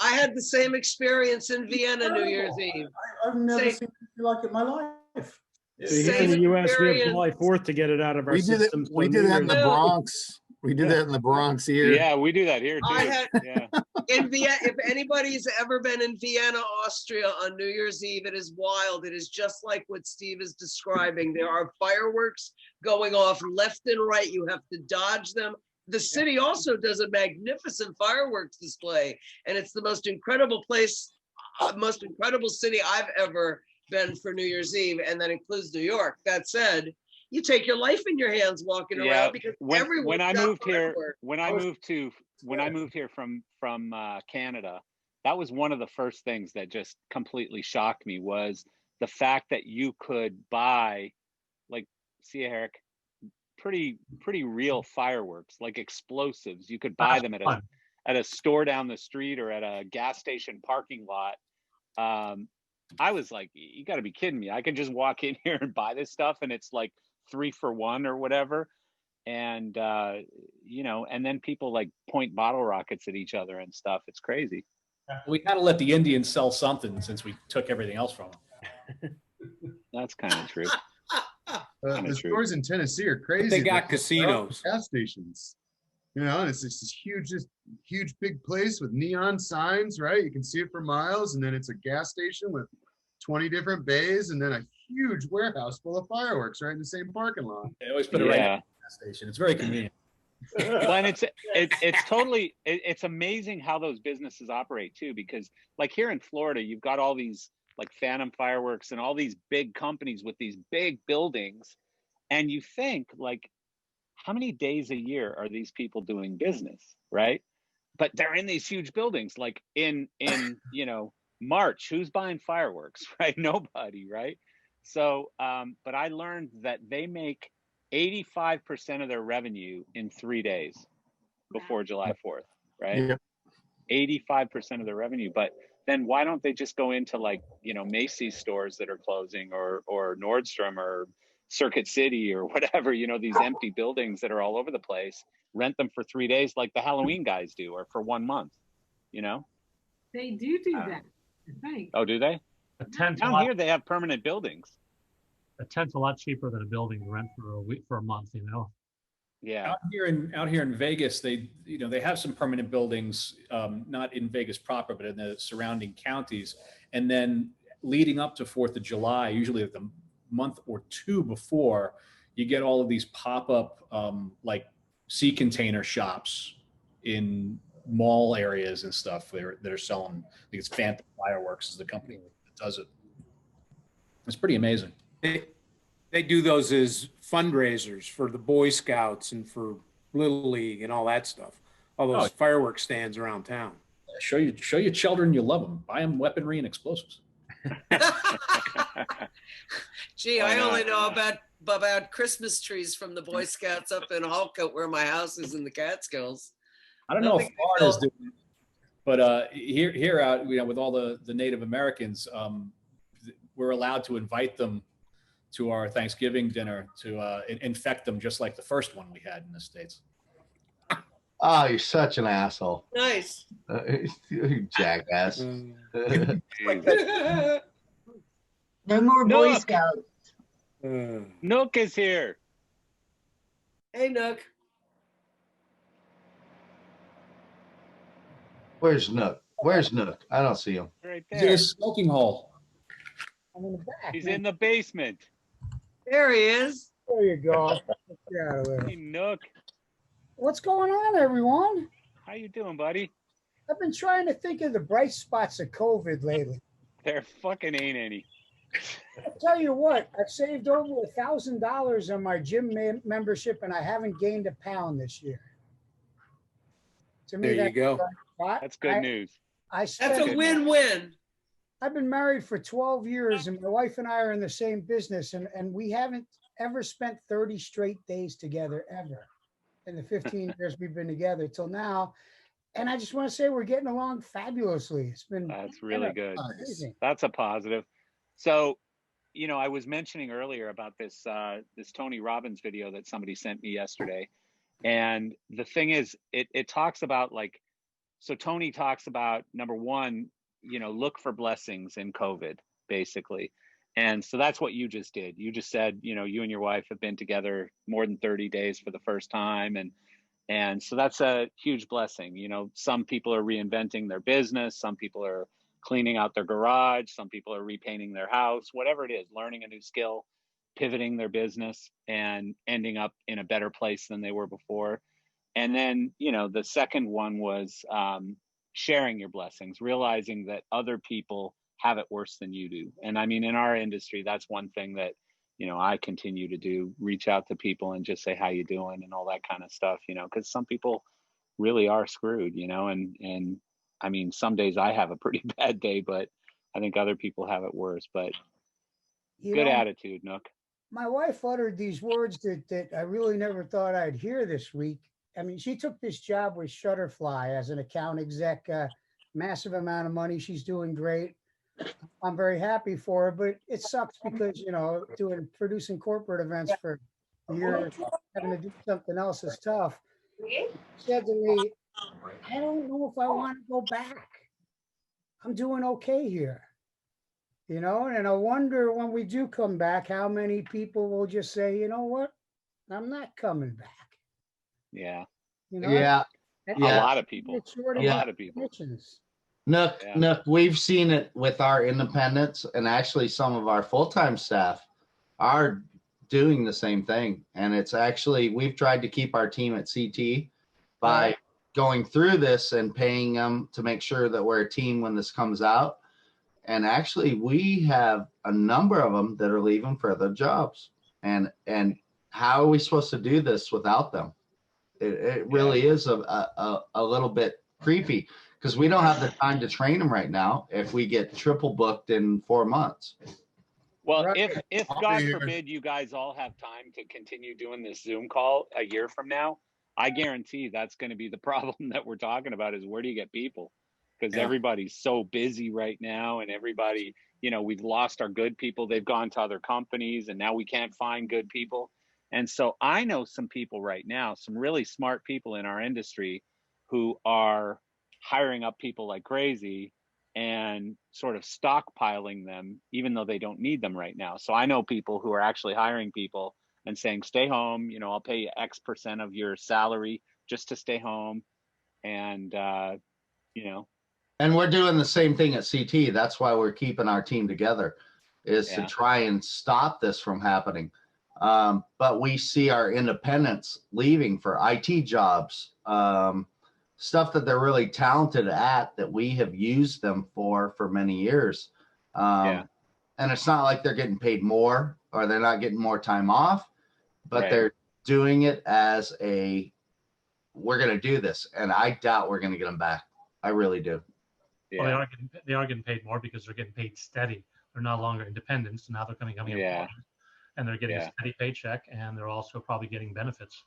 [SPEAKER 5] I had the same experience in Vienna New Year's Eve.
[SPEAKER 2] I've never seen anything like it in my life.
[SPEAKER 17] So here in the US, we have July 4th to get it out of our system.
[SPEAKER 4] We did that in the Bronx. We did that in the Bronx here.
[SPEAKER 1] Yeah, we do that here too.
[SPEAKER 5] Yeah. In Vienna, if anybody's ever been in Vienna, Austria on New Year's Eve, it is wild. It is just like what Steve is describing. There are fireworks going off left and right. You have to dodge them. The city also does a magnificent fireworks display, and it's the most incredible place, most incredible city I've ever been for New Year's Eve, and that includes New York. That said, you take your life in your hands walking around because
[SPEAKER 1] when I moved here from Canada, that was one of the first things that just completely shocked me, was the fact that you could buy like see you, Eric. Pretty real fireworks, like explosives. You could buy them at a store down the street or at a gas station parking lot. I was like, you got to be kidding me. I could just walk in here and buy this stuff, and it's like 3 for 1 or whatever. And you know, and then people like point bottle rockets at each other and stuff. It's crazy.
[SPEAKER 6] We got to let the Indians sell something since we took everything else from them.
[SPEAKER 1] That's kind of true.
[SPEAKER 8] The stores in Tennessee are crazy.
[SPEAKER 14] But they got casinos,
[SPEAKER 8] gas stations. You know, and it's just this huge, big place with neon signs, right? You can see it for miles, and then it's a gas station with 20 different bays, and then a huge warehouse full of fireworks right in the same parking lot.
[SPEAKER 6] They always put it right at the gas station. It's very convenient.
[SPEAKER 1] Well, and it's totally it's amazing how those businesses operate too, because like here in Florida, you've got all these like Phantom Fireworks and all these big companies with these big buildings, and you think like, how many days a year are these people doing business, right? But they're in these huge buildings. Like in you know, March, who's buying fireworks, right? Nobody, right? So, but I learned that they make 85% of their revenue in 3 days before July 4th, right?
[SPEAKER 4] Yeah.
[SPEAKER 1] 85% of their revenue. But then why don't they just go into like, you know, Macy's stores that are closing, or Nordstrom or Circuit City or whatever, you know, these empty buildings that are all over the place, rent them for 3 days like the Halloween guys do, or for 1 month, you know?
[SPEAKER 12] They do that, I think.
[SPEAKER 1] Oh, do they? Down here they have permanent buildings.
[SPEAKER 9] A tent's a lot cheaper than a building to rent for a week, for a month, you know?
[SPEAKER 1] Yeah.
[SPEAKER 6] Out here in Vegas, they have some permanent buildings, not in Vegas proper, but in the surrounding counties. And then leading up to 4th of July, usually the month or 2 before, you get all of these pop-up like sea container shops in mall areas and stuff. They're selling, I think it's Phantom Fireworks is the company that does it. It's pretty amazing.
[SPEAKER 14] They do those as fundraisers for the Boy Scouts and for Little League and all that stuff. All those fireworks stands around town.
[SPEAKER 6] Show your children you love them. Buy them weaponry and explosives.
[SPEAKER 5] Gee, I only know about Christmas trees from the Boy Scouts up in Halkett, where my house is in the Catskills.
[SPEAKER 6] I don't know if Florida's doing it, but here out, you know, with all the Native Americans, we're allowed to invite them to our Thanksgiving dinner to infect them, just like the first one we had in the States.
[SPEAKER 11] Oh, you're such an asshole.
[SPEAKER 5] Nice.
[SPEAKER 11] You jackass.
[SPEAKER 19] No more Boy Scouts.
[SPEAKER 1] Nook is here.
[SPEAKER 5] Hey, Nook.
[SPEAKER 11] Where's Nook? Where's Nook? I don't see him.
[SPEAKER 1] Right
[SPEAKER 6] there. He's in a smoking hole.
[SPEAKER 17] I'm in the back.
[SPEAKER 1] He's in the basement.
[SPEAKER 5] There he is.
[SPEAKER 17] There you go. Get out of there.
[SPEAKER 1] Hey, Nook.
[SPEAKER 17] What's going on, everyone?
[SPEAKER 1] How you doing, buddy?
[SPEAKER 17] I've been trying to think of the bright spots of COVID lately.
[SPEAKER 1] There fucking ain't any.
[SPEAKER 17] I'll tell you what, I've saved over $1,000 on my gym membership, and I haven't gained a pound this year. To me,
[SPEAKER 14] there you go.
[SPEAKER 1] That's good news.
[SPEAKER 5] That's a win-win.
[SPEAKER 17] I've been married for 12 years, and my wife and I are in the same business, and we haven't ever spent 30 straight days together, ever, in the 15 years we've been together till now. And I just want to say we're getting along fabulously. It's been
[SPEAKER 1] That's really good.
[SPEAKER 17] Amazing.
[SPEAKER 1] That's a positive. So, you know, I was mentioning earlier about this this Tony Robbins video that somebody sent me yesterday. And the thing is, it talks about like, so Tony talks about, number one, you know, look for blessings in COVID, basically. And so that's what you just did. You just said, you know, you and your wife have been together more than 30 days for the first time. And so that's a huge blessing. You know, some people are reinventing their business. Some people are cleaning out their garage. Some people are repainting their house, whatever it is, learning a new skill, pivoting their business and ending up in a better place than they were before. And then, you know, the second one was sharing your blessings, realizing that other people have it worse than you do. And I mean, in our industry, that's one thing that, you know, I continue to do, reach out to people and just say, how you doing and all that kind of stuff, you know, because some people really are screwed, you know, and I mean, some days I have a pretty bad day, but I think other people have it worse, but good attitude, Nook.
[SPEAKER 17] my wife uttered these words that I really never thought I'd hear this week. I mean, she took this job with Shutterfly as an account exec, massive amount of money. She's doing great. I'm very happy for her, but it sucks because, you know, producing corporate events for years, having to do something else is tough. She said to me, I don't know if I want to go back. I'm doing okay here. You know, and I wonder when we do come back, how many people will just say, you know what, I'm not coming back.
[SPEAKER 1] Yeah.
[SPEAKER 17] You know,
[SPEAKER 11] Yeah.
[SPEAKER 1] A lot of people. A lot of people.
[SPEAKER 11] Nook, we've seen it with our independents, and actually some of our full-time staff are doing the same thing. And it's actually, we've tried to keep our team at CT by going through this and paying them to make sure that we're a team when this comes out. And actually, we have a number of them that are leaving for other jobs. And how are we supposed to do this without them? It really is a little bit creepy because we don't have the time to train them right now if we get triple booked in 4 months.
[SPEAKER 1] Well, if God forbid you guys all have time to continue doing this Zoom call a year from now, I guarantee that's going to be the problem that we're talking about is where do you get people? Because everybody's so busy right now, and everybody, you know, we've lost our good people. They've gone to other companies, and now we can't find good people. And so I know some people right now, some really smart people in our industry who are hiring up people like crazy and sort of stockpiling them, even though they don't need them right now. So I know people who are actually hiring people and saying, stay home, you know, I'll pay you X% of your salary just to stay home. And, you know.
[SPEAKER 11] And we're doing the same thing at CT. That's why we're keeping our team together, is to try and stop this from happening. But we see our independents leaving for IT jobs, stuff that they're really talented at that we have used them for many years. And it's not like they're getting paid more or they're not getting more time off, but they're doing it as we're going to do this. And I doubt we're going to get them back. I really do.
[SPEAKER 9] Well, they are getting paid more because they're getting paid steady. They're no longer independents, so now they're coming employees, and they're getting a steady paycheck, and they're also probably getting benefits.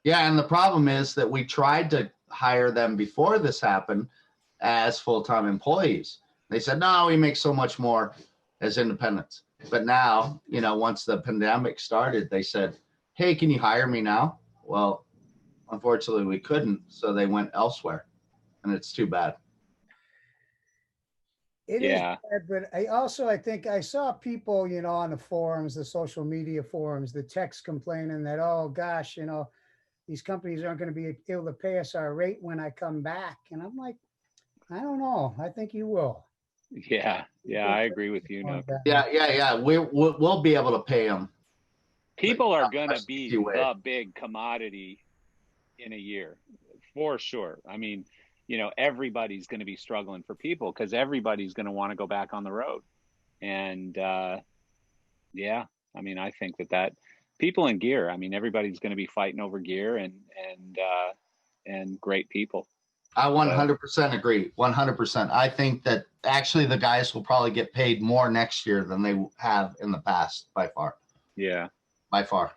[SPEAKER 11] Yeah, and the problem is that we tried to hire them before this happened as full-time employees. They said, no, we make so much more as independents. But now, you know, once the pandemic started, they said, hey, can you hire me now? Well, unfortunately, we couldn't, so they went elsewhere, and it's too bad.
[SPEAKER 17] It is bad, but I think I saw people, you know, on the forums, the social media forums, the text complaining that, oh gosh, you know, these companies aren't going to be able to pay us our rate when I come back. And I'm like, I don't know. I think you will.
[SPEAKER 1] Yeah, I agree with you, Nook.
[SPEAKER 11] Yeah. We'll be able to pay them.
[SPEAKER 1] People are going to be the big commodity in a year, for sure. I mean, you know, everybody's going to be struggling for people because everybody's going to want to go back on the road. And I mean, I think that people in gear, I mean, everybody's going to be fighting over gear and great people.
[SPEAKER 11] I 100% agree. 100%. I think that actually the guys will probably get paid more next year than they have in the past by far.
[SPEAKER 1] Yeah.
[SPEAKER 11] By far.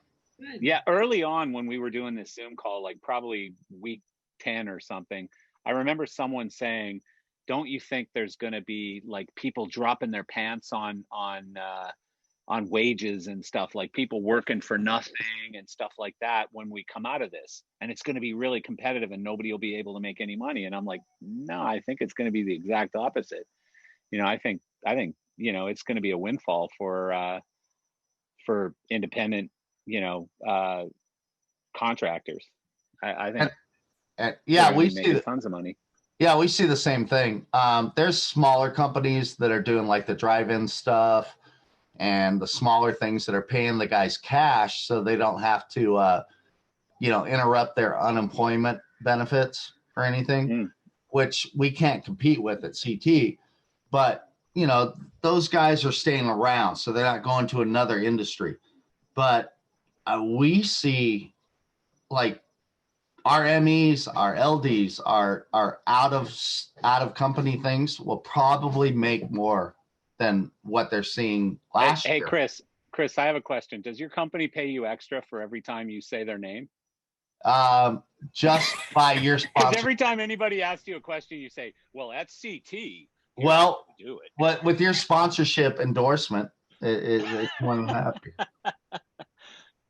[SPEAKER 1] Yeah. Early on when we were doing this Zoom call, like probably week 10 or something, I remember someone saying, don't you think there's going to be like people dropping their pants on wages and stuff, like people working for nothing and stuff like that when we come out of this, and it's going to be really competitive and nobody will be able to make any money? And I'm like, no, I think it's going to be the exact opposite. You know, I think, you know, it's going to be a windfall for independent, you know, contractors. I think.
[SPEAKER 11] We see
[SPEAKER 1] tons of money.
[SPEAKER 11] Yeah, we see the same thing. There's smaller companies that are doing like the drive-in stuff and the smaller things that are paying the guys cash so they don't have to, you know, interrupt their unemployment benefits or anything, which we can't compete with at CT. But, you know, those guys are staying around, so they're not going to another industry. But we see like our MEs, our LDs, our out of company things will probably make more than what they're seeing last year.
[SPEAKER 1] Chris, Chris, I have a question. Does your company pay you extra for every time you say their name?
[SPEAKER 11] Just by your
[SPEAKER 1] Because
[SPEAKER 11] sponsor.
[SPEAKER 1] every time anybody asks you a question, you say, "Well, that's CT."
[SPEAKER 11] Well,
[SPEAKER 1] do it.
[SPEAKER 11] What with your sponsorship endorsement, it's one happy.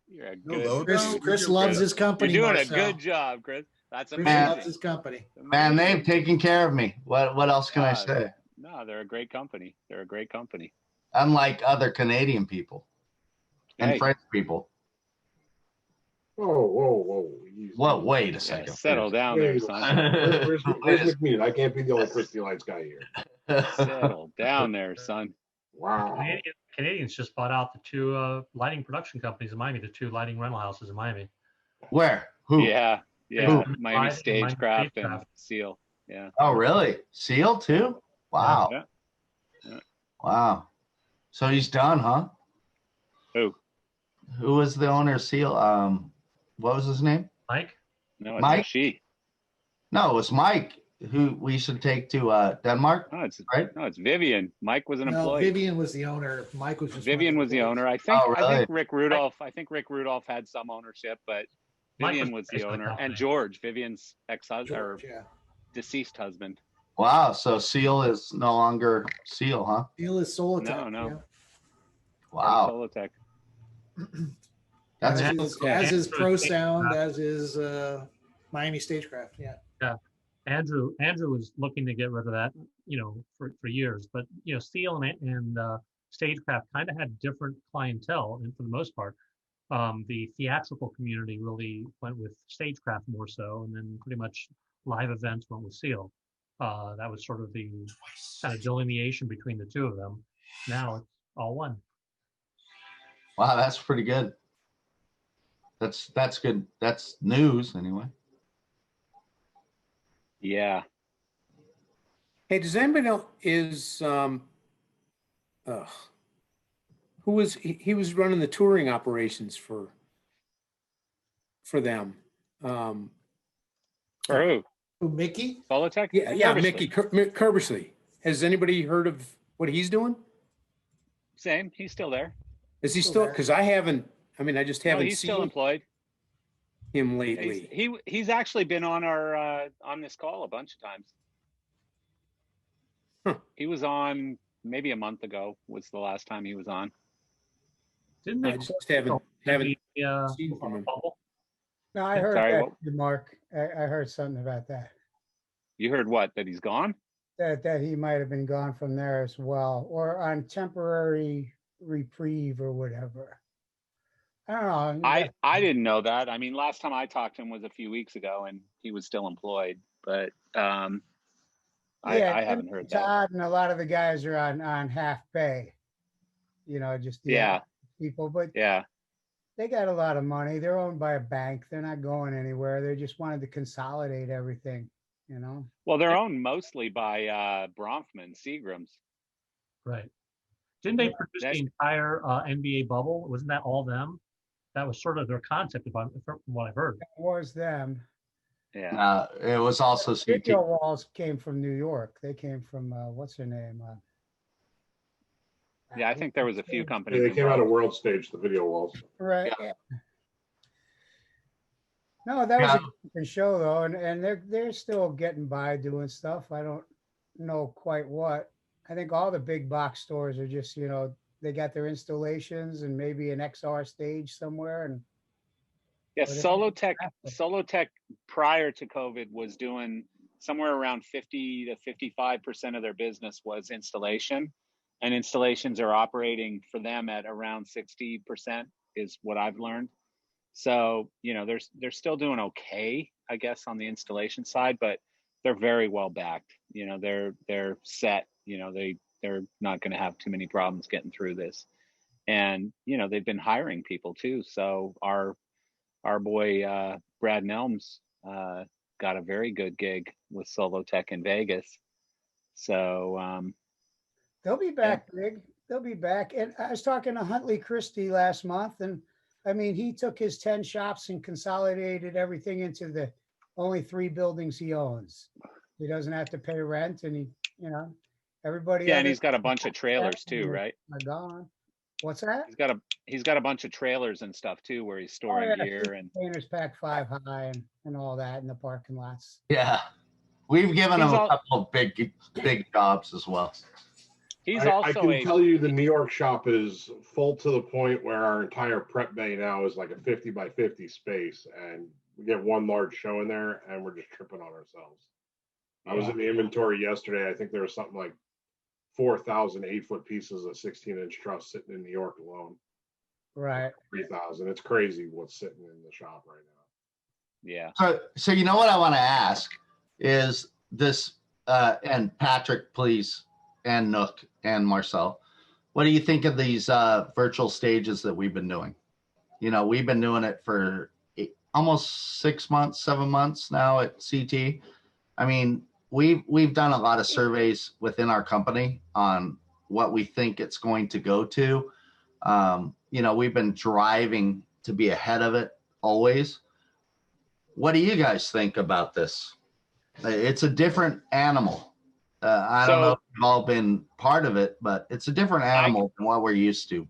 [SPEAKER 1] You're a
[SPEAKER 20] No
[SPEAKER 1] good.
[SPEAKER 20] Chris loves his company.
[SPEAKER 1] You're doing
[SPEAKER 20] Marcel.
[SPEAKER 1] a good job, Chris. That's
[SPEAKER 20] Chris
[SPEAKER 1] amazing.
[SPEAKER 20] loves his company.
[SPEAKER 11] Man, they've taken care of me. What else can I say?
[SPEAKER 1] No, they're a great company. They're a great company.
[SPEAKER 11] Unlike other Canadian people and
[SPEAKER 1] Hey.
[SPEAKER 11] French people.
[SPEAKER 16] Whoa. Easy.
[SPEAKER 11] Whoa, wait a second.
[SPEAKER 1] Settle down there, son.
[SPEAKER 16] Where's McMean? I can't be the only Christy Lights guy here.
[SPEAKER 1] Settle down there, son.
[SPEAKER 16] Wow.
[SPEAKER 9] Canadians just bought out the two lighting production companies in Miami, the two lighting rental houses in Miami.
[SPEAKER 11] Where? Who?
[SPEAKER 1] Yeah.
[SPEAKER 11] Who?
[SPEAKER 1] Miami Stagecraft and Seal. Yeah.
[SPEAKER 11] Oh, really? Seal too? Wow.
[SPEAKER 1] Yeah.
[SPEAKER 11] Wow. So he's done, huh?
[SPEAKER 1] Who?
[SPEAKER 11] Who was the owner of Seal? What was his name?
[SPEAKER 9] Mike?
[SPEAKER 1] No, it's
[SPEAKER 11] Mike?
[SPEAKER 1] she.
[SPEAKER 11] No, it was Mike, who we should take to Denmark.
[SPEAKER 1] No, it's
[SPEAKER 11] right.
[SPEAKER 1] No, it's Vivian. Mike was an
[SPEAKER 20] No,
[SPEAKER 1] employee.
[SPEAKER 20] Vivian was the owner. Mike was just
[SPEAKER 1] Vivian was the owner. I think.
[SPEAKER 11] Oh,
[SPEAKER 1] I
[SPEAKER 11] really?
[SPEAKER 1] think Rick Rudolph. I think Rick Rudolph had some ownership, but
[SPEAKER 9] Mike
[SPEAKER 1] Vivian
[SPEAKER 9] was
[SPEAKER 1] was the
[SPEAKER 9] basically
[SPEAKER 1] owner,
[SPEAKER 9] company.
[SPEAKER 1] and George, Vivian's ex-husband or
[SPEAKER 20] Yeah.
[SPEAKER 1] deceased husband.
[SPEAKER 11] Wow. So Seal is no longer Seal, huh?
[SPEAKER 20] Seal is Solotech.
[SPEAKER 1] No.
[SPEAKER 20] Yeah.
[SPEAKER 11] Wow.
[SPEAKER 1] Solotech.
[SPEAKER 11] That's
[SPEAKER 20] as is Pro Sound, as is Miami Stagecraft. Yeah.
[SPEAKER 9] Yeah. Andrew was looking to get rid of that, for years, but Seal and Stagecraft kind of had different clientele, and for the most part, the theatrical community really went with Stagecraft more so, and then pretty much live events went with Seal. That was sort of the kind of delineation between the two of them. Now it's all one.
[SPEAKER 11] Wow, that's pretty good. That's good. That's news anyway.
[SPEAKER 1] Yeah.
[SPEAKER 14] Hey, does anybody know who was he was running the touring operations for them?
[SPEAKER 1] For who?
[SPEAKER 20] Who, Mickey?
[SPEAKER 1] Solotech?
[SPEAKER 14] Yeah,
[SPEAKER 1] Kerbersley.
[SPEAKER 14] Mickey Kerbersley. Has anybody heard of what he's doing?
[SPEAKER 1] Same. He's still there.
[SPEAKER 14] Is he still? Because I haven't. I mean, I just
[SPEAKER 1] No,
[SPEAKER 14] haven't
[SPEAKER 1] he's
[SPEAKER 14] seen
[SPEAKER 1] still employed.
[SPEAKER 14] him lately.
[SPEAKER 1] He's actually been on our on this call a bunch of times. He was on maybe a month ago. Was the last time he was on.
[SPEAKER 9] Didn't they?
[SPEAKER 14] I just haven't seen from him.
[SPEAKER 17] No, I heard
[SPEAKER 1] Sorry,
[SPEAKER 17] that,
[SPEAKER 1] what?
[SPEAKER 17] Mark. I heard something about that.
[SPEAKER 1] You heard what? That he's gone?
[SPEAKER 17] That he might have been gone from there as well, or on temporary reprieve or whatever. I don't know.
[SPEAKER 1] I didn't know that. I mean, last time I talked to him was a few weeks ago, and he was still employed. But I haven't heard that.
[SPEAKER 17] Todd and a lot of the guys are on half pay. Just people, but they got a lot of money. They're owned by a bank. They're not going anywhere. They just wanted to consolidate everything.
[SPEAKER 1] Well, they're owned mostly by Bronfman, Seagrams.
[SPEAKER 9] Right. Didn't they produce the entire NBA bubble? Wasn't that all them? That was sort of their concept, from what I've heard.
[SPEAKER 17] It was them.
[SPEAKER 1] Yeah.
[SPEAKER 11] It was also CT.
[SPEAKER 17] Video walls came from New York. They came from what's her name?
[SPEAKER 1] Yeah, I think there was a few companies.
[SPEAKER 16] Yeah, they came out of World Stage, the video walls.
[SPEAKER 17] Right. Yeah. No, that was a different show though, and they're still getting by doing stuff. I don't know quite what. I think all the big box stores are just, they got their installations and maybe an XR stage somewhere. And
[SPEAKER 1] yeah, Solotech prior to COVID was doing somewhere around 50 to 55% of their business was installation, and installations are operating for them at around 60% is what I've learned. So, they're still doing okay, I guess, on the installation side, but they're very well backed. They're set. They're not going to have too many problems getting through this. And they've been hiring people too. So our boy Brad Nelms got a very good gig with Solotech in Vegas. So
[SPEAKER 17] they'll be back, Big. They'll be back. And I was talking to Huntley Christie last month, and I mean, he took his 10 shops and consolidated everything into the only 3 buildings he owns. He doesn't have to pay rent, and everybody.
[SPEAKER 1] Yeah, and he's got a bunch of trailers too, right?
[SPEAKER 17] Are gone. What's that?
[SPEAKER 1] He's got a bunch of trailers and stuff too, where he's storing gear and
[SPEAKER 17] containers packed 5 high and all that in the parking lots.
[SPEAKER 11] Yeah, we've given him a couple of big jobs as well.
[SPEAKER 16] I can tell you the New York shop is full to the point where our entire prep bay now is like a 50 by 50 space, and we get one large show in there, and we're just tripping on ourselves. I was in the inventory yesterday. I think there was something like 4,000 8-foot pieces of 16-inch truss sitting in New York alone.
[SPEAKER 17] Right.
[SPEAKER 16] 3,000. It's crazy what's sitting in the shop right now.
[SPEAKER 1] Yeah.
[SPEAKER 11] So you know what I want to ask is this, and Patrick, please, and Nook and Marcel, what do you think of these virtual stages that we've been doing? You know, we've been doing it for almost 6 months, 7 months now at CT. I mean, we've done a lot of surveys within our company on what we think it's going to go to. You know, we've been driving to be ahead of it always. What do you guys think about this? It's a different animal. I don't know if you've all been part of it, but it's a different animal than what we're used to.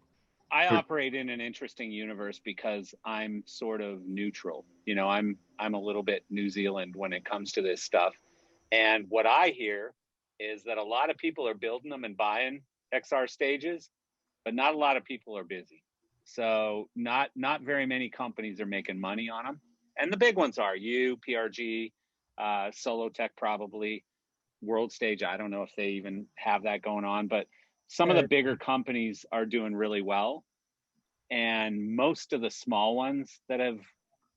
[SPEAKER 1] I operate in an interesting universe because I'm sort of neutral. You know, I'm a little bit New Zealand when it comes to this stuff. And what I hear is that a lot of people are building them and buying XR stages, but not a lot of people are busy. So not very many companies are making money on them. And the big ones are PRG, Solotech probably, World Stage. I don't know if they even have that going on, but some of the bigger companies are doing really well. And most of the small ones that have,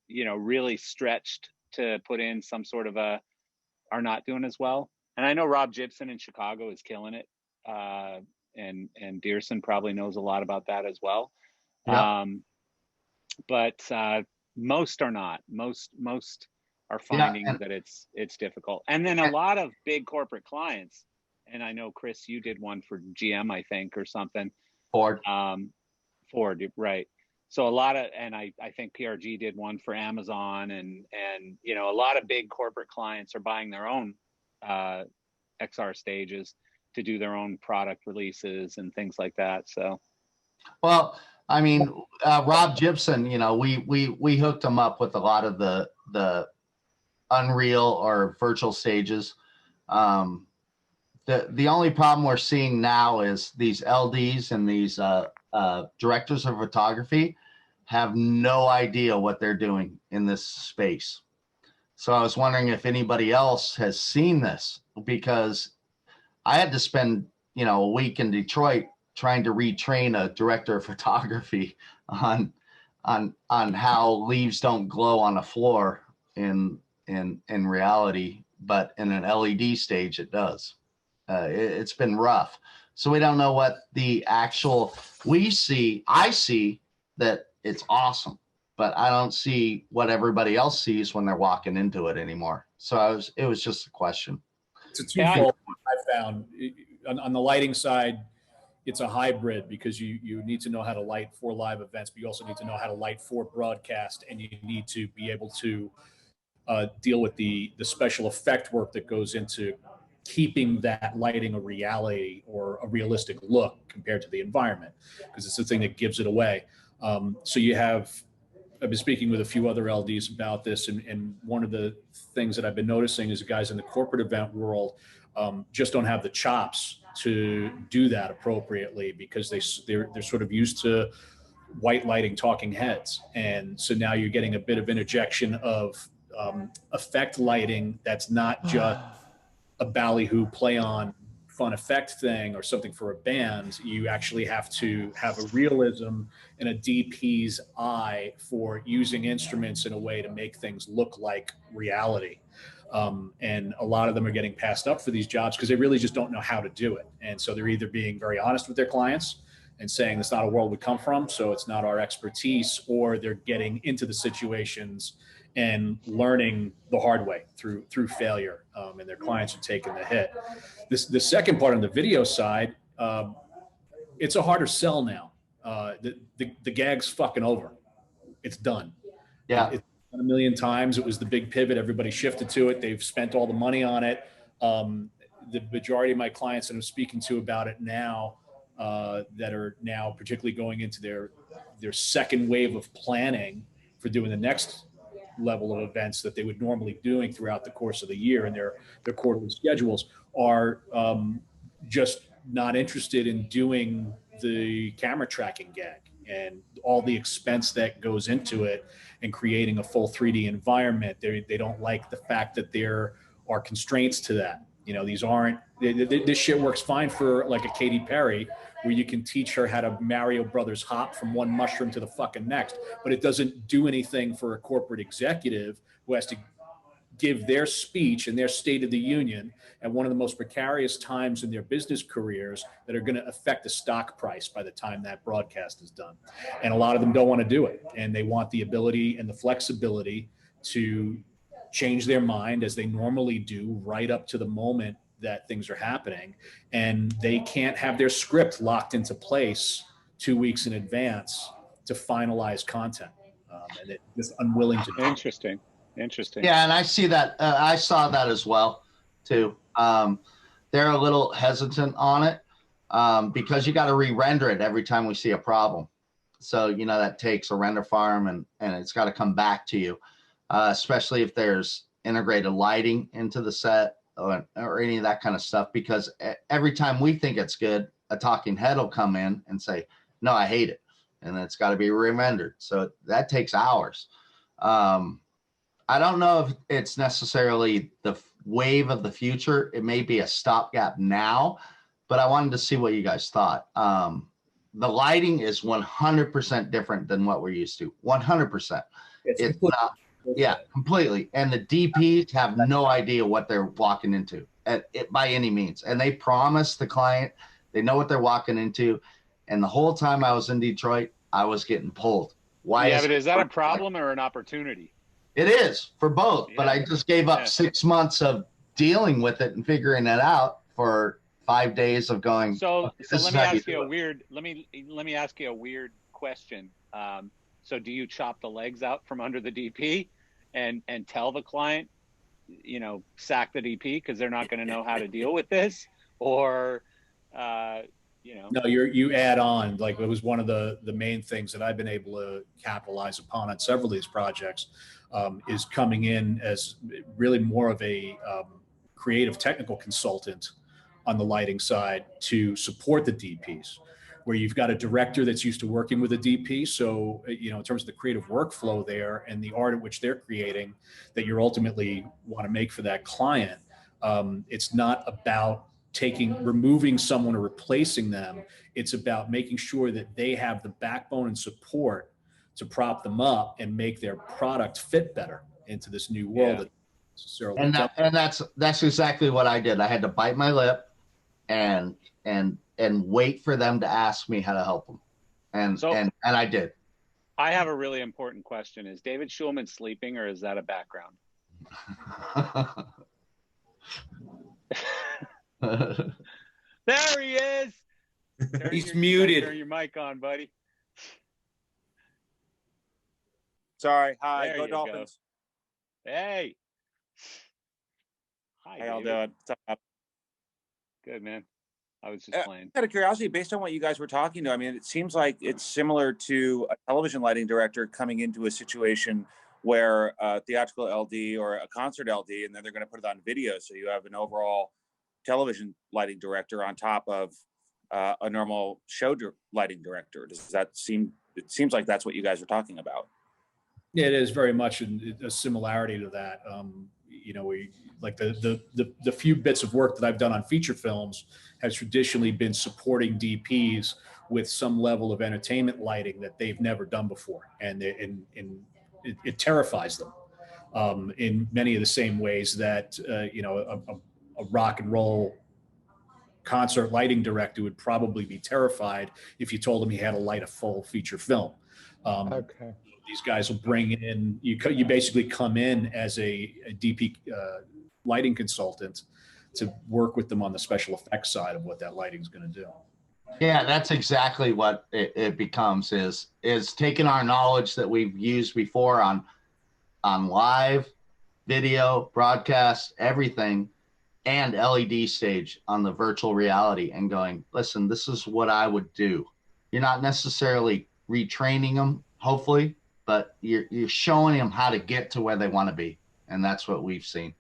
[SPEAKER 1] you know, really stretched to put in some sort of are not doing as well. And I know Rob Gibson in Chicago is killing it. And Dearson probably knows a lot about that as well.
[SPEAKER 11] Yeah.
[SPEAKER 1] But most are not. Most are finding that it's difficult. And then a lot of big corporate clients, and I know Chris, you did one for GM, I think, or something.
[SPEAKER 11] Ford.
[SPEAKER 1] Ford, right. So a lot of, and I think PRG did one for Amazon, and you know, a lot of big corporate clients are buying their own XR stages to do their own product releases and things like that. So, well,
[SPEAKER 11] I mean, Rob Gibson, you know, we hooked him up with a lot of the Unreal or virtual stages. The only problem we're seeing now is these LDs and these directors of photography have no idea what they're doing in this space. So I was wondering if anybody else has seen this, because I had to spend, you know, a week in Detroit trying to retrain a director of photography on how leaves don't glow on a floor in reality, but in an LED stage it does. It's been rough. So we don't know what the actual, I see that it's awesome, but I don't see what everybody else sees when they're walking into it anymore. So it was just a question.
[SPEAKER 6] It's a twofold. I found on the lighting side, it's a hybrid, because you need to know how to light for live events, but you also need to know how to light for broadcast, and you need to be able to deal with the special effect work that goes into keeping that lighting a reality or a realistic look compared to the environment, because it's the thing that gives it away. So I've been speaking with a few other LDs about this, and one of the things that I've been noticing is the guys in the corporate event world just don't have the chops to do that appropriately, because they're sort of used to white lighting talking heads. And so now you're getting a bit of interjection of effect lighting that's not just a ballyhoo play on fun effect thing or something for a band. You actually have to have a realism and a DP's eye for using instruments in a way to make things look like reality. And a lot of them are getting passed up for these jobs because they really just don't know how to do it. And so they're either being very honest with their clients and saying that's not a world we come from, so it's not our expertise, or they're getting into the situations and learning the hard way through failure, and their clients are taking the hit. The second part on the video side, it's a harder sell now. The gag's fucking over. It's done.
[SPEAKER 11] Yeah.
[SPEAKER 6] It's done a million times. It was the big pivot. Everybody shifted to it. They've spent all the money on it. The majority of my clients that I'm speaking to about it now that are now particularly going into their second wave of planning for doing the next level of events that they would normally be doing throughout the course of the year and their quarterly schedules are just not interested in doing the camera tracking gag and all the expense that goes into it and creating a full 3D environment. They don't like the fact that there are constraints to that. You know, these aren't, this shit works fine for like a Katy Perry, where you can teach her how to Mario Brothers hop from one mushroom to the fucking next, but it doesn't do anything for a corporate executive who has to give their speech and their State of the Union at one of the most precarious times in their business careers that are going to affect the stock price by the time that broadcast is done. And a lot of them don't want to do it. And they want the ability and the flexibility to change their mind as they normally do right up to the moment that things are happening. And they can't have their script locked into place 2 weeks in advance to finalize content. And it's just unwilling to do.
[SPEAKER 1] Interesting.
[SPEAKER 11] Yeah, and I see that. I saw that as well, too. They're a little hesitant on it because you got to re-render it every time we see a problem. So, you know, that takes a render farm and it's got to come back to you, especially if there's integrated lighting into the set or any of that kind of stuff, because every time we think it's good, a talking head will come in and say, no, I hate it. And it's got to be re-rendered. So that takes hours. I don't know if it's necessarily the wave of the future. It may be a stopgap now, but I wanted to see what you guys thought. The lighting is 100% different than what we're used to. 100%. It's not, yeah, completely. And the DPs have no idea what they're walking into by any means. And they promise the client they know what they're walking into. And the whole time I was in Detroit, I was getting pulled. Why?
[SPEAKER 1] Yeah, but is that a problem or an opportunity?
[SPEAKER 11] It is for both, but I just gave up 6 months of dealing with it and figuring it out for 5 days of going.
[SPEAKER 1] So let me ask you a weird. Let me ask you a weird question. So do you chop the legs out from under the DP and tell the client, you know, sack the DP because they're not going to know how to deal with this, or you know?
[SPEAKER 6] No, you add on. Like, it was one of the main things that I've been able to capitalize upon on several of these projects. Is coming in as really more of a creative technical consultant on the lighting side to support the DPs, where you've got a director that's used to working with a DP. So, you know, in terms of the creative workflow there and the art at which they're creating that you ultimately want to make for that client, it's not about removing someone or replacing them. It's about making sure that they have the backbone and support to prop them up and make their product fit better into this new world.
[SPEAKER 11] Yeah. And that's exactly what I did. I had to bite my lip and wait for them to ask me how to help them. And I did.
[SPEAKER 1] I have a really important question. Is David Schulman sleeping, or is that a background? There he is.
[SPEAKER 21] He's muted.
[SPEAKER 1] Turn your mic on, buddy.
[SPEAKER 21] Sorry. Hi.
[SPEAKER 1] There
[SPEAKER 21] Go
[SPEAKER 1] you
[SPEAKER 21] Dolphins.
[SPEAKER 1] Go. Hey. Hi,
[SPEAKER 21] how y'all
[SPEAKER 1] David.
[SPEAKER 21] doing? What's up?
[SPEAKER 1] Good, man. I was just playing.
[SPEAKER 21] Out of curiosity, based on what you guys were talking to, I mean, it seems like it's similar to a television lighting director coming into a situation where a theatrical LD or a concert LD, and then they're going to put it on video. So you have an overall television lighting director on top of a normal show lighting director. Does that seem? It seems like that's what you guys were talking about.
[SPEAKER 6] Yeah, it is very much a similarity to that. You know, we like the few bits of work that I've done on feature films has traditionally been supporting DPs with some level of entertainment lighting that they've never done before, and it terrifies them in many of the same ways that you know, a rock and roll concert lighting director would probably be terrified if you told him he had to light a full feature film.
[SPEAKER 22] Okay.
[SPEAKER 6] These guys will bring in, you basically come in as a DP lighting consultant to work with them on the special effects side of what that lighting is going to do.
[SPEAKER 11] Yeah, that's exactly what it becomes, is taking our knowledge that we've used before on live, video, broadcast, everything, and LED stage on the virtual reality and going, listen, this is what I would do. You're not necessarily retraining them, hopefully, but you're showing them how to get to where they want to be. And that's what we've seen.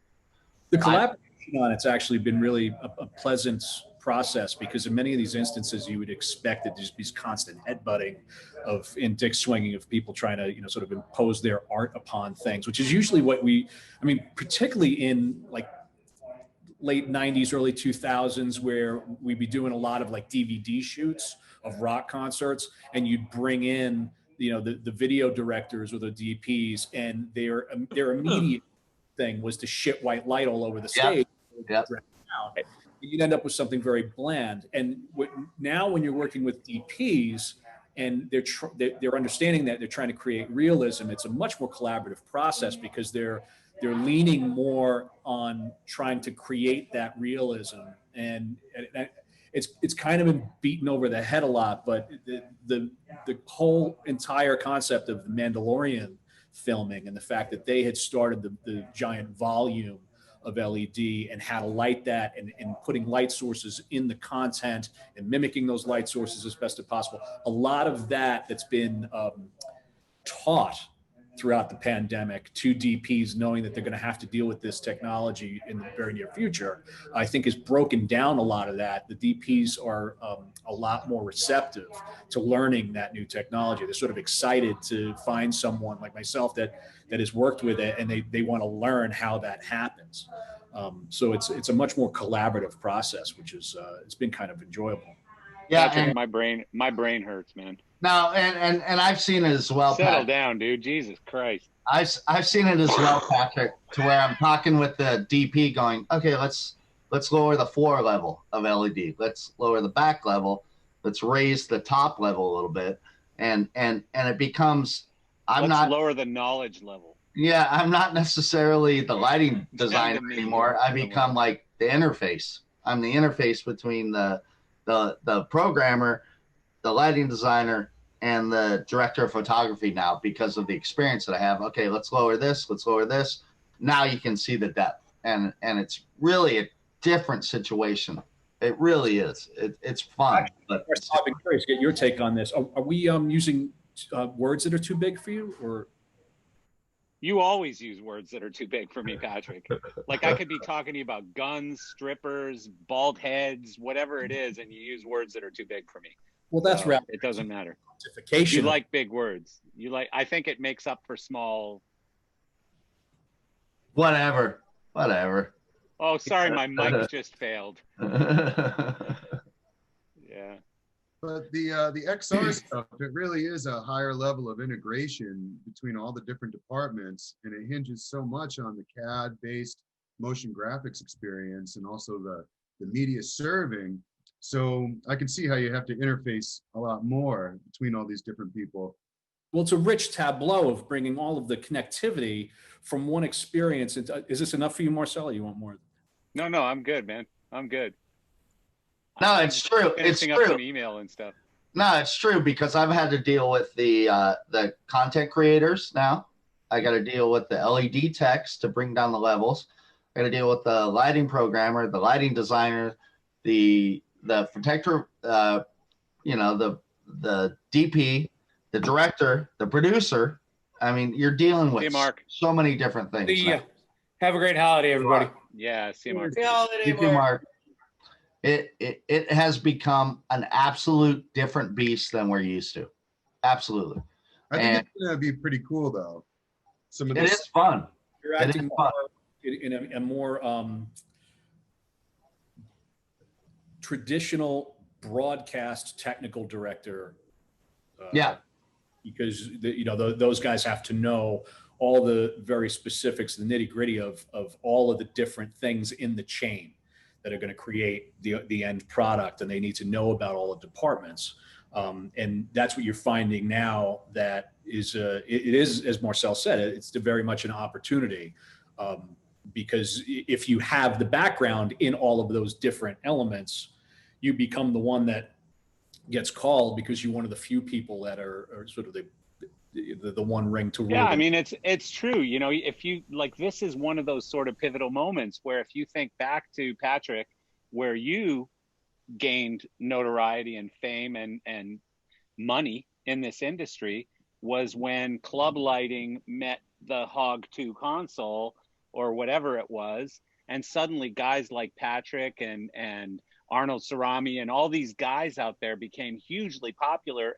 [SPEAKER 6] The collaboration on it's actually been really a pleasant process, because in many of these instances you would expect that there's these constant headbutting and dick swinging of people trying to, you know, sort of impose their art upon things, which is usually what particularly in like late 90s, early 2000s, where we'd be doing a lot of like DVD shoots of rock concerts, and you'd bring in, you know, the video directors or the DPs, and their immediate thing was to shit white light all over the stage.
[SPEAKER 11] Yep.
[SPEAKER 6] You'd end up with something very bland. And now when you're working with DPs and they're understanding that they're trying to create realism, it's a much more collaborative process, because they're leaning more on trying to create that realism. And it's kind of been beaten over the head a lot, but the whole entire concept of the Mandalorian filming and the fact that they had started the giant volume of LED and how to light that and putting light sources in the content and mimicking those light sources as best as possible. A lot of that's been taught throughout the pandemic to DPs, knowing that they're going to have to deal with this technology in the very near future, I think has broken down a lot of that. The DPs are a lot more receptive to learning that new technology. They're sort of excited to find someone like myself that has worked with it, and they want to learn how that happens. So it's a much more collaborative process, which is it's been kind of enjoyable.
[SPEAKER 11] Yeah,
[SPEAKER 1] Patrick, my brain hurts, man.
[SPEAKER 11] No, and I've seen it as well.
[SPEAKER 1] Settle down, dude. Jesus Christ.
[SPEAKER 11] I've seen it as well, Patrick, to where I'm talking with the DP going, okay, let's lower the floor level of LED. Let's lower the back level. Let's raise the top level a little bit. And it becomes,
[SPEAKER 1] let's lower the knowledge level.
[SPEAKER 11] Yeah, I'm not necessarily the lighting designer anymore. I become like the interface. I'm the interface between the programmer, the lighting designer, and the director of photography now, because of the experience that I have. Okay, let's lower this. Let's lower this. Now you can see the depth, and it's really a different situation. It really is. It's fun. But
[SPEAKER 6] I've been curious to get your take on this. Are we using words that are too big for you, or?
[SPEAKER 1] You always use words that are too big for me, Patrick. Like I could be talking to you about guns, strippers, bald heads, whatever it is, and you use words that are too big for me.
[SPEAKER 6] Well, that's right.
[SPEAKER 1] It doesn't matter.
[SPEAKER 6] You
[SPEAKER 1] like big words. I think it makes up for small.
[SPEAKER 11] Whatever.
[SPEAKER 1] Oh, sorry, my mic just failed. Yeah.
[SPEAKER 8] But the XR stuff, it really is a higher level of integration between all the different departments, and it hinges so much on the CAD-based motion graphics experience and also the media serving. So I can see how you have to interface a lot more between all these different people.
[SPEAKER 6] Well, it's a rich tableau of bringing all of the connectivity from one experience. Is this enough for you, Marcel, or you want more?
[SPEAKER 1] No, I'm good, man. I'm good.
[SPEAKER 11] No, it's true. It's
[SPEAKER 1] true.
[SPEAKER 11] true.
[SPEAKER 1] Some email and stuff.
[SPEAKER 11] No, it's true, because I've had to deal with the content creators now. I got to deal with the LED techs to bring down the levels. I got to deal with the lighting programmer, the lighting designer, the protector, the DP, the director, the producer. I mean, you're dealing with so many different things.
[SPEAKER 14] See ya. Have a great holiday, everybody.
[SPEAKER 1] Yeah, see you, Mark.
[SPEAKER 11] You too, Mark. It has become an absolute different beast than we're used to. Absolutely.
[SPEAKER 8] I think it's gonna be pretty cool though.
[SPEAKER 11] It is fun.
[SPEAKER 6] You're acting in a more traditional broadcast technical director.
[SPEAKER 11] Yeah.
[SPEAKER 6] Because those guys have to know all the very specifics, the nitty gritty of all of the different things in the chain that are going to create the end product, and they need to know about all the departments. And that's what you're finding now. That is, it is, as Marcel said, it's very much an opportunity, because if you have the background in all of those different elements, you become the one that gets called, because you're one of the few people that are sort of the one ring to rule.
[SPEAKER 1] Yeah, I
[SPEAKER 6] them.
[SPEAKER 1] mean, it's true. You know, if you like, this is one of those sort of pivotal moments where if you think back to Patrick, where you gained notoriety and fame and money in this industry was when club lighting met the Hog 2 console or whatever it was, and suddenly guys like Patrick and Arnold Cerami and all these guys out there became hugely popular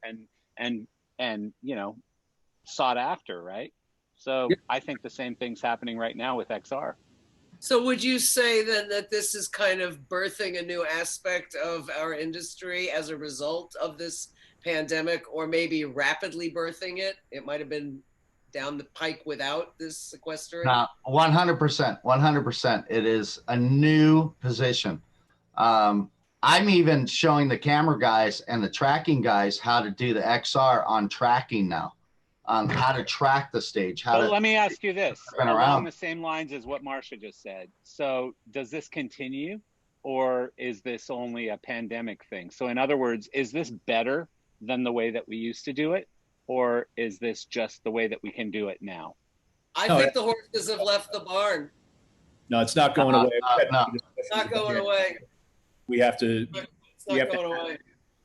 [SPEAKER 1] and you know, sought after, right? So I think the same thing's happening right now with XR.
[SPEAKER 5] So would you say then that this is kind of birthing a new aspect of our industry as a result of this pandemic, or maybe rapidly birthing it? It might have been down the pike without this sequestering?
[SPEAKER 11] 100%, 100%. It is a new position. I'm even showing the camera guys and the tracking guys how to do the XR on tracking now, on how to track the stage.
[SPEAKER 1] Let me ask you this, along
[SPEAKER 11] around.
[SPEAKER 1] the same lines as what Marcia just said. So does this continue, or is this only a pandemic thing? So in other words, is this better than the way that we used to do it, or is this just the way that we can do it now?
[SPEAKER 5] I think the horses have left the barn.
[SPEAKER 6] No, it's not going away.
[SPEAKER 11] No.
[SPEAKER 5] It's not going away.
[SPEAKER 6] We have to.
[SPEAKER 5] It's not going away.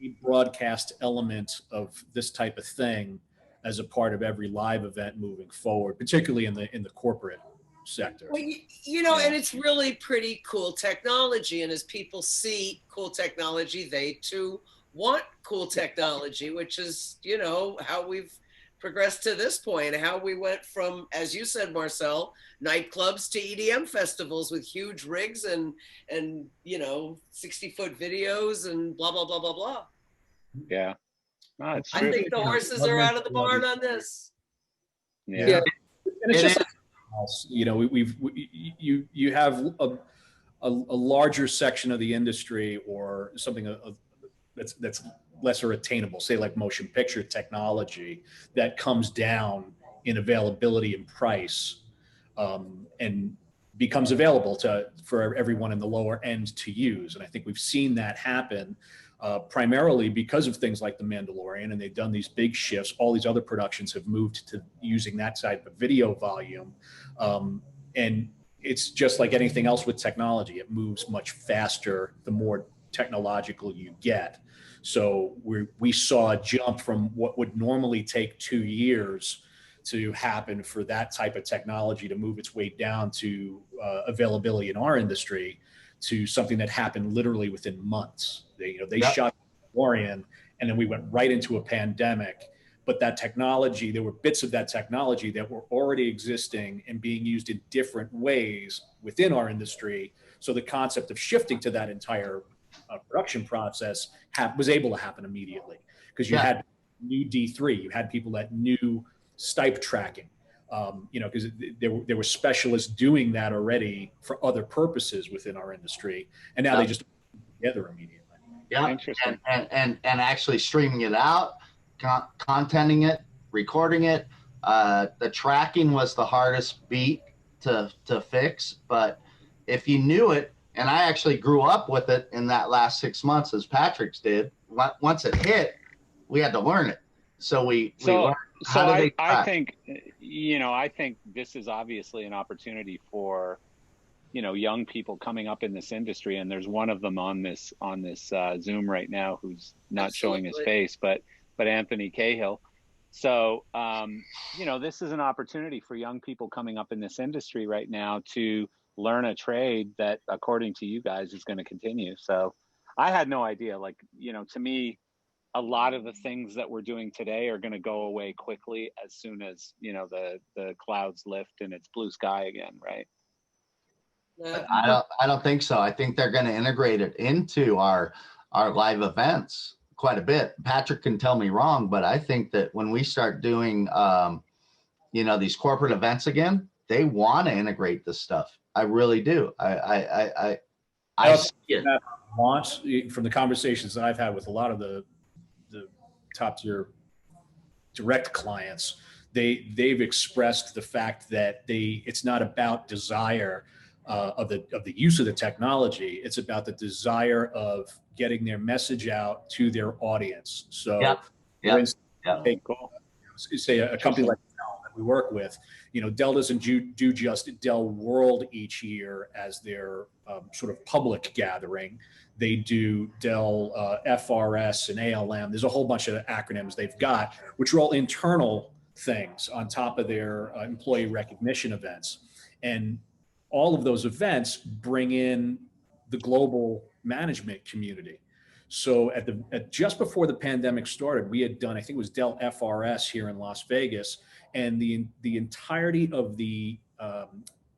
[SPEAKER 6] A broadcast element of this type of thing as a part of every live event moving forward, particularly in the corporate sector.
[SPEAKER 5] Well, you know, and it's really pretty cool technology. And as people see cool technology, they too want cool technology, which is, you know, how we've progressed to this point, how we went from, as you said, Marcel, nightclubs to EDM festivals with huge rigs and you know, 60-foot videos and blah, blah, blah, blah, blah.
[SPEAKER 1] Yeah. No, it's
[SPEAKER 5] I
[SPEAKER 1] true.
[SPEAKER 5] think the horses are out of the barn on this.
[SPEAKER 1] Yeah.
[SPEAKER 6] And it's just like, you know, you have a larger section of the industry or something that's lesser attainable, say like motion picture technology, that comes down in availability and price, and becomes available for everyone in the lower end to use. And I think we've seen that happen primarily because of things like The Mandalorian, and they've done these big shifts. All these other productions have moved to using that type of video volume. And it's just like anything else with technology. It moves much faster the more technological you get. So we saw a jump from what would normally take 2 years to happen for that type of technology to move its way down to availability in our industry, to something that happened literally within months. They shot Mandalorian, and then we went right into a pandemic. But that technology, there were bits of that technology that were already existing and being used in different ways within our industry. So the concept of shifting to that entire production process was able to happen immediately, because you had new D3, you had people that knew stipe tracking, you know, because there were specialists doing that already for other purposes within our industry, and now they just together immediately.
[SPEAKER 11] Yeah, interesting. And actually streaming it out, contenting it, recording it. The tracking was the hardest beat to fix, but if you knew it, and I actually grew up with it in that last 6 months, as Patrick's did. Once it hit, we had to learn it. So we learned how to
[SPEAKER 1] I think, you know, I think this is obviously an opportunity for, you know, young people coming up in this industry, and there's one of them on this Zoom right now who's not showing his face, but Anthony Cahill. So, you know, this is an opportunity for young people coming up in this industry right now to learn a trade that, according to you guys, is going to continue. So I had no idea. Like, you know, to me, a lot of the things that we're doing today are going to go away quickly as soon as, you know, the clouds lift and it's blue sky again, right?
[SPEAKER 11] I don't think so. I think they're going to integrate it into our live events quite a bit. Patrick can tell me wrong, but I think that when we start doing, you know, these corporate events again, they want to integrate this stuff. I really do. I see it.
[SPEAKER 6] Wants, from the conversations that I've had with a lot of the top tier direct clients, they've expressed the fact that it's not about desire of the use of the technology. It's about the desire of getting their message out to their audience. So,
[SPEAKER 11] yeah.
[SPEAKER 6] Hey, cool. say a company like Dell that we work with, Dell doesn't do just Dell World each year as their sort of public gathering. They do Dell FRS and ALM. There's a whole bunch of acronyms they've got, which are all internal things on top of their employee recognition events. And all of those events bring in the global management community. So at just before the pandemic started, we had done, I think it was Dell FRS here in Las Vegas, and the entirety of the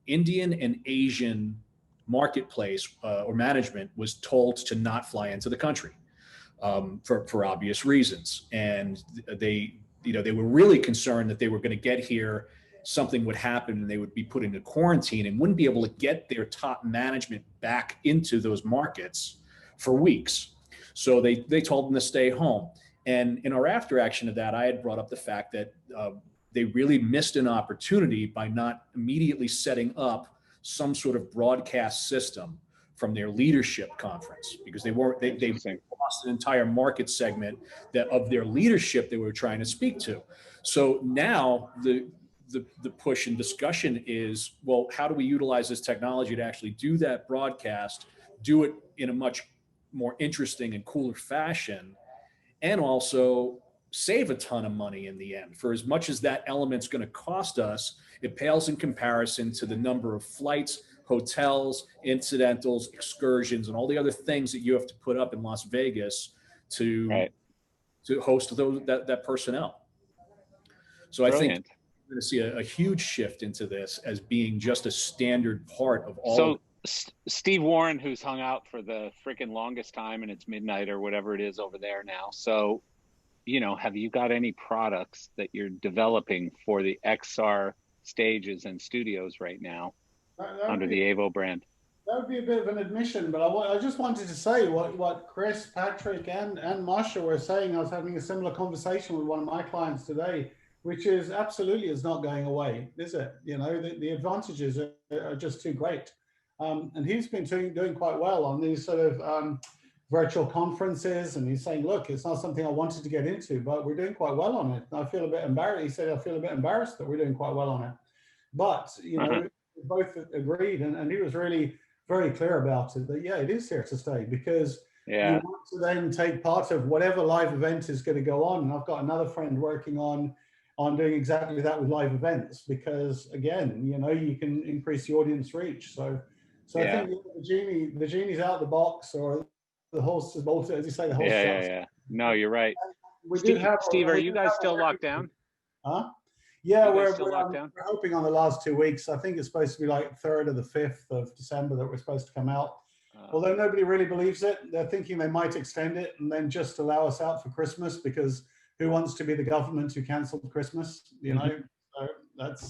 [SPEAKER 6] Indian and Asian marketplace or management was told to not fly into the country for obvious reasons. And they were really concerned that they were going to get here, something would happen and they would be put into quarantine and wouldn't be able to get their top management back into those markets for weeks. So they told them to stay home. And in our after action of that, I had brought up the fact that they really missed an opportunity by not immediately setting up some sort of broadcast system from their leadership conference, because they lost an entire market segment of their leadership they were trying to speak to. So now the push and discussion is, well, how do we utilize this technology to actually do that broadcast, do it in a much more interesting and cooler fashion, and also save a ton of money in the end? For as much as that element's going to cost us, it pales in comparison to the number of flights, hotels, incidentals, excursions, and all the other things that you have to put up in Las Vegas to host that personnel. So
[SPEAKER 1] Brilliant.
[SPEAKER 6] I think we're going to see a huge shift into this as being just a standard part of all.
[SPEAKER 1] So Steve Warren, who's hung out for the freaking longest time, and it's midnight or whatever it is over there now. So, have you got any products that you're developing for the XR stages and studios right now under the Avo brand?
[SPEAKER 2] That would be a bit of an admission, but I just wanted to say what Chris, Patrick, and Masha were saying. I was having a similar conversation with one of my clients today, which is absolutely is not going away, is it? The advantages are just too great. And he's been doing quite well on these sort of virtual conferences. And he's saying, look, it's not something I wanted to get into, but we're doing quite well on it. And I feel a bit embarrassed. He said, I feel a bit embarrassed that we're doing quite well on it. But, we both agreed. And he was really very clear about it, that, yeah, it is here to stay, because you want to then take part of whatever live event is going to go on. And I've got another friend working on doing exactly that with live events, because, again, you can increase the audience reach. So I think the genie's out of the box, or the horse is bolted, as you say. The horse.
[SPEAKER 1] Yeah. No, you're right. Steve, are you guys still locked down?
[SPEAKER 2] Huh? Yeah, we're hoping on the last 2 weeks. I think it's supposed to be like 3rd or the 5th of December that we're supposed to come out. Although nobody really believes it, they're thinking they might extend it and then just allow us out for Christmas, because who wants to be the government who cancelled Christmas? So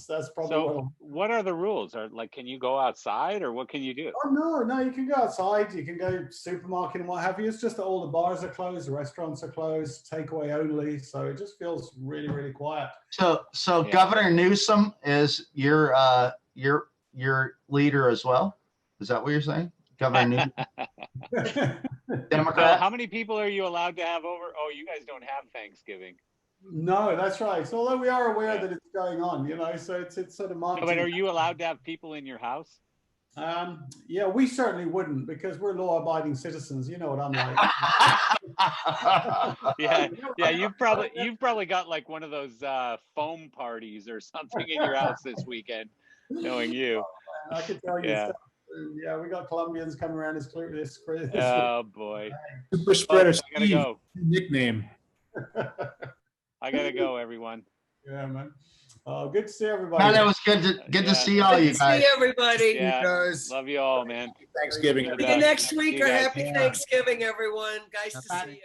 [SPEAKER 2] that's probably.
[SPEAKER 1] So what are the rules? Can you go outside, or what can you do?
[SPEAKER 2] Oh no, you can go outside. You can go supermarket and what have you. It's just that all the bars are closed, the restaurants are closed, takeaway only. So it just feels really, really quiet.
[SPEAKER 11] So Governor Newsom is your leader as well. Is that what you're saying? Governor Newsom. Democrat.
[SPEAKER 1] So how many people are you allowed to have over? Oh, you guys don't have Thanksgiving.
[SPEAKER 2] No, that's right. So although we are aware that it's going on, so it's sort of marketing.
[SPEAKER 1] But are you allowed to have people in your house?
[SPEAKER 2] Yeah, we certainly wouldn't, because we're law-abiding citizens. You know what I'm
[SPEAKER 1] like. yeah. You've probably got like one of those foam parties or something in your house this weekend, knowing you.
[SPEAKER 2] I can tell you. Yeah. Yeah, we got Colombians coming around this
[SPEAKER 1] Oh boy.
[SPEAKER 6] Super spreader Steve,
[SPEAKER 1] I gotta go.
[SPEAKER 6] Nickname.
[SPEAKER 1] I gotta go, everyone.
[SPEAKER 2] Yeah, man. Good to see everybody.
[SPEAKER 11] Man, it was good to see all you guys.
[SPEAKER 5] See everybody.
[SPEAKER 1] Yeah.
[SPEAKER 8] You guys.
[SPEAKER 1] Love you all, man.
[SPEAKER 6] Thanksgiving.
[SPEAKER 5] See you next week, or happy Thanksgiving, everyone. Guys, to see you.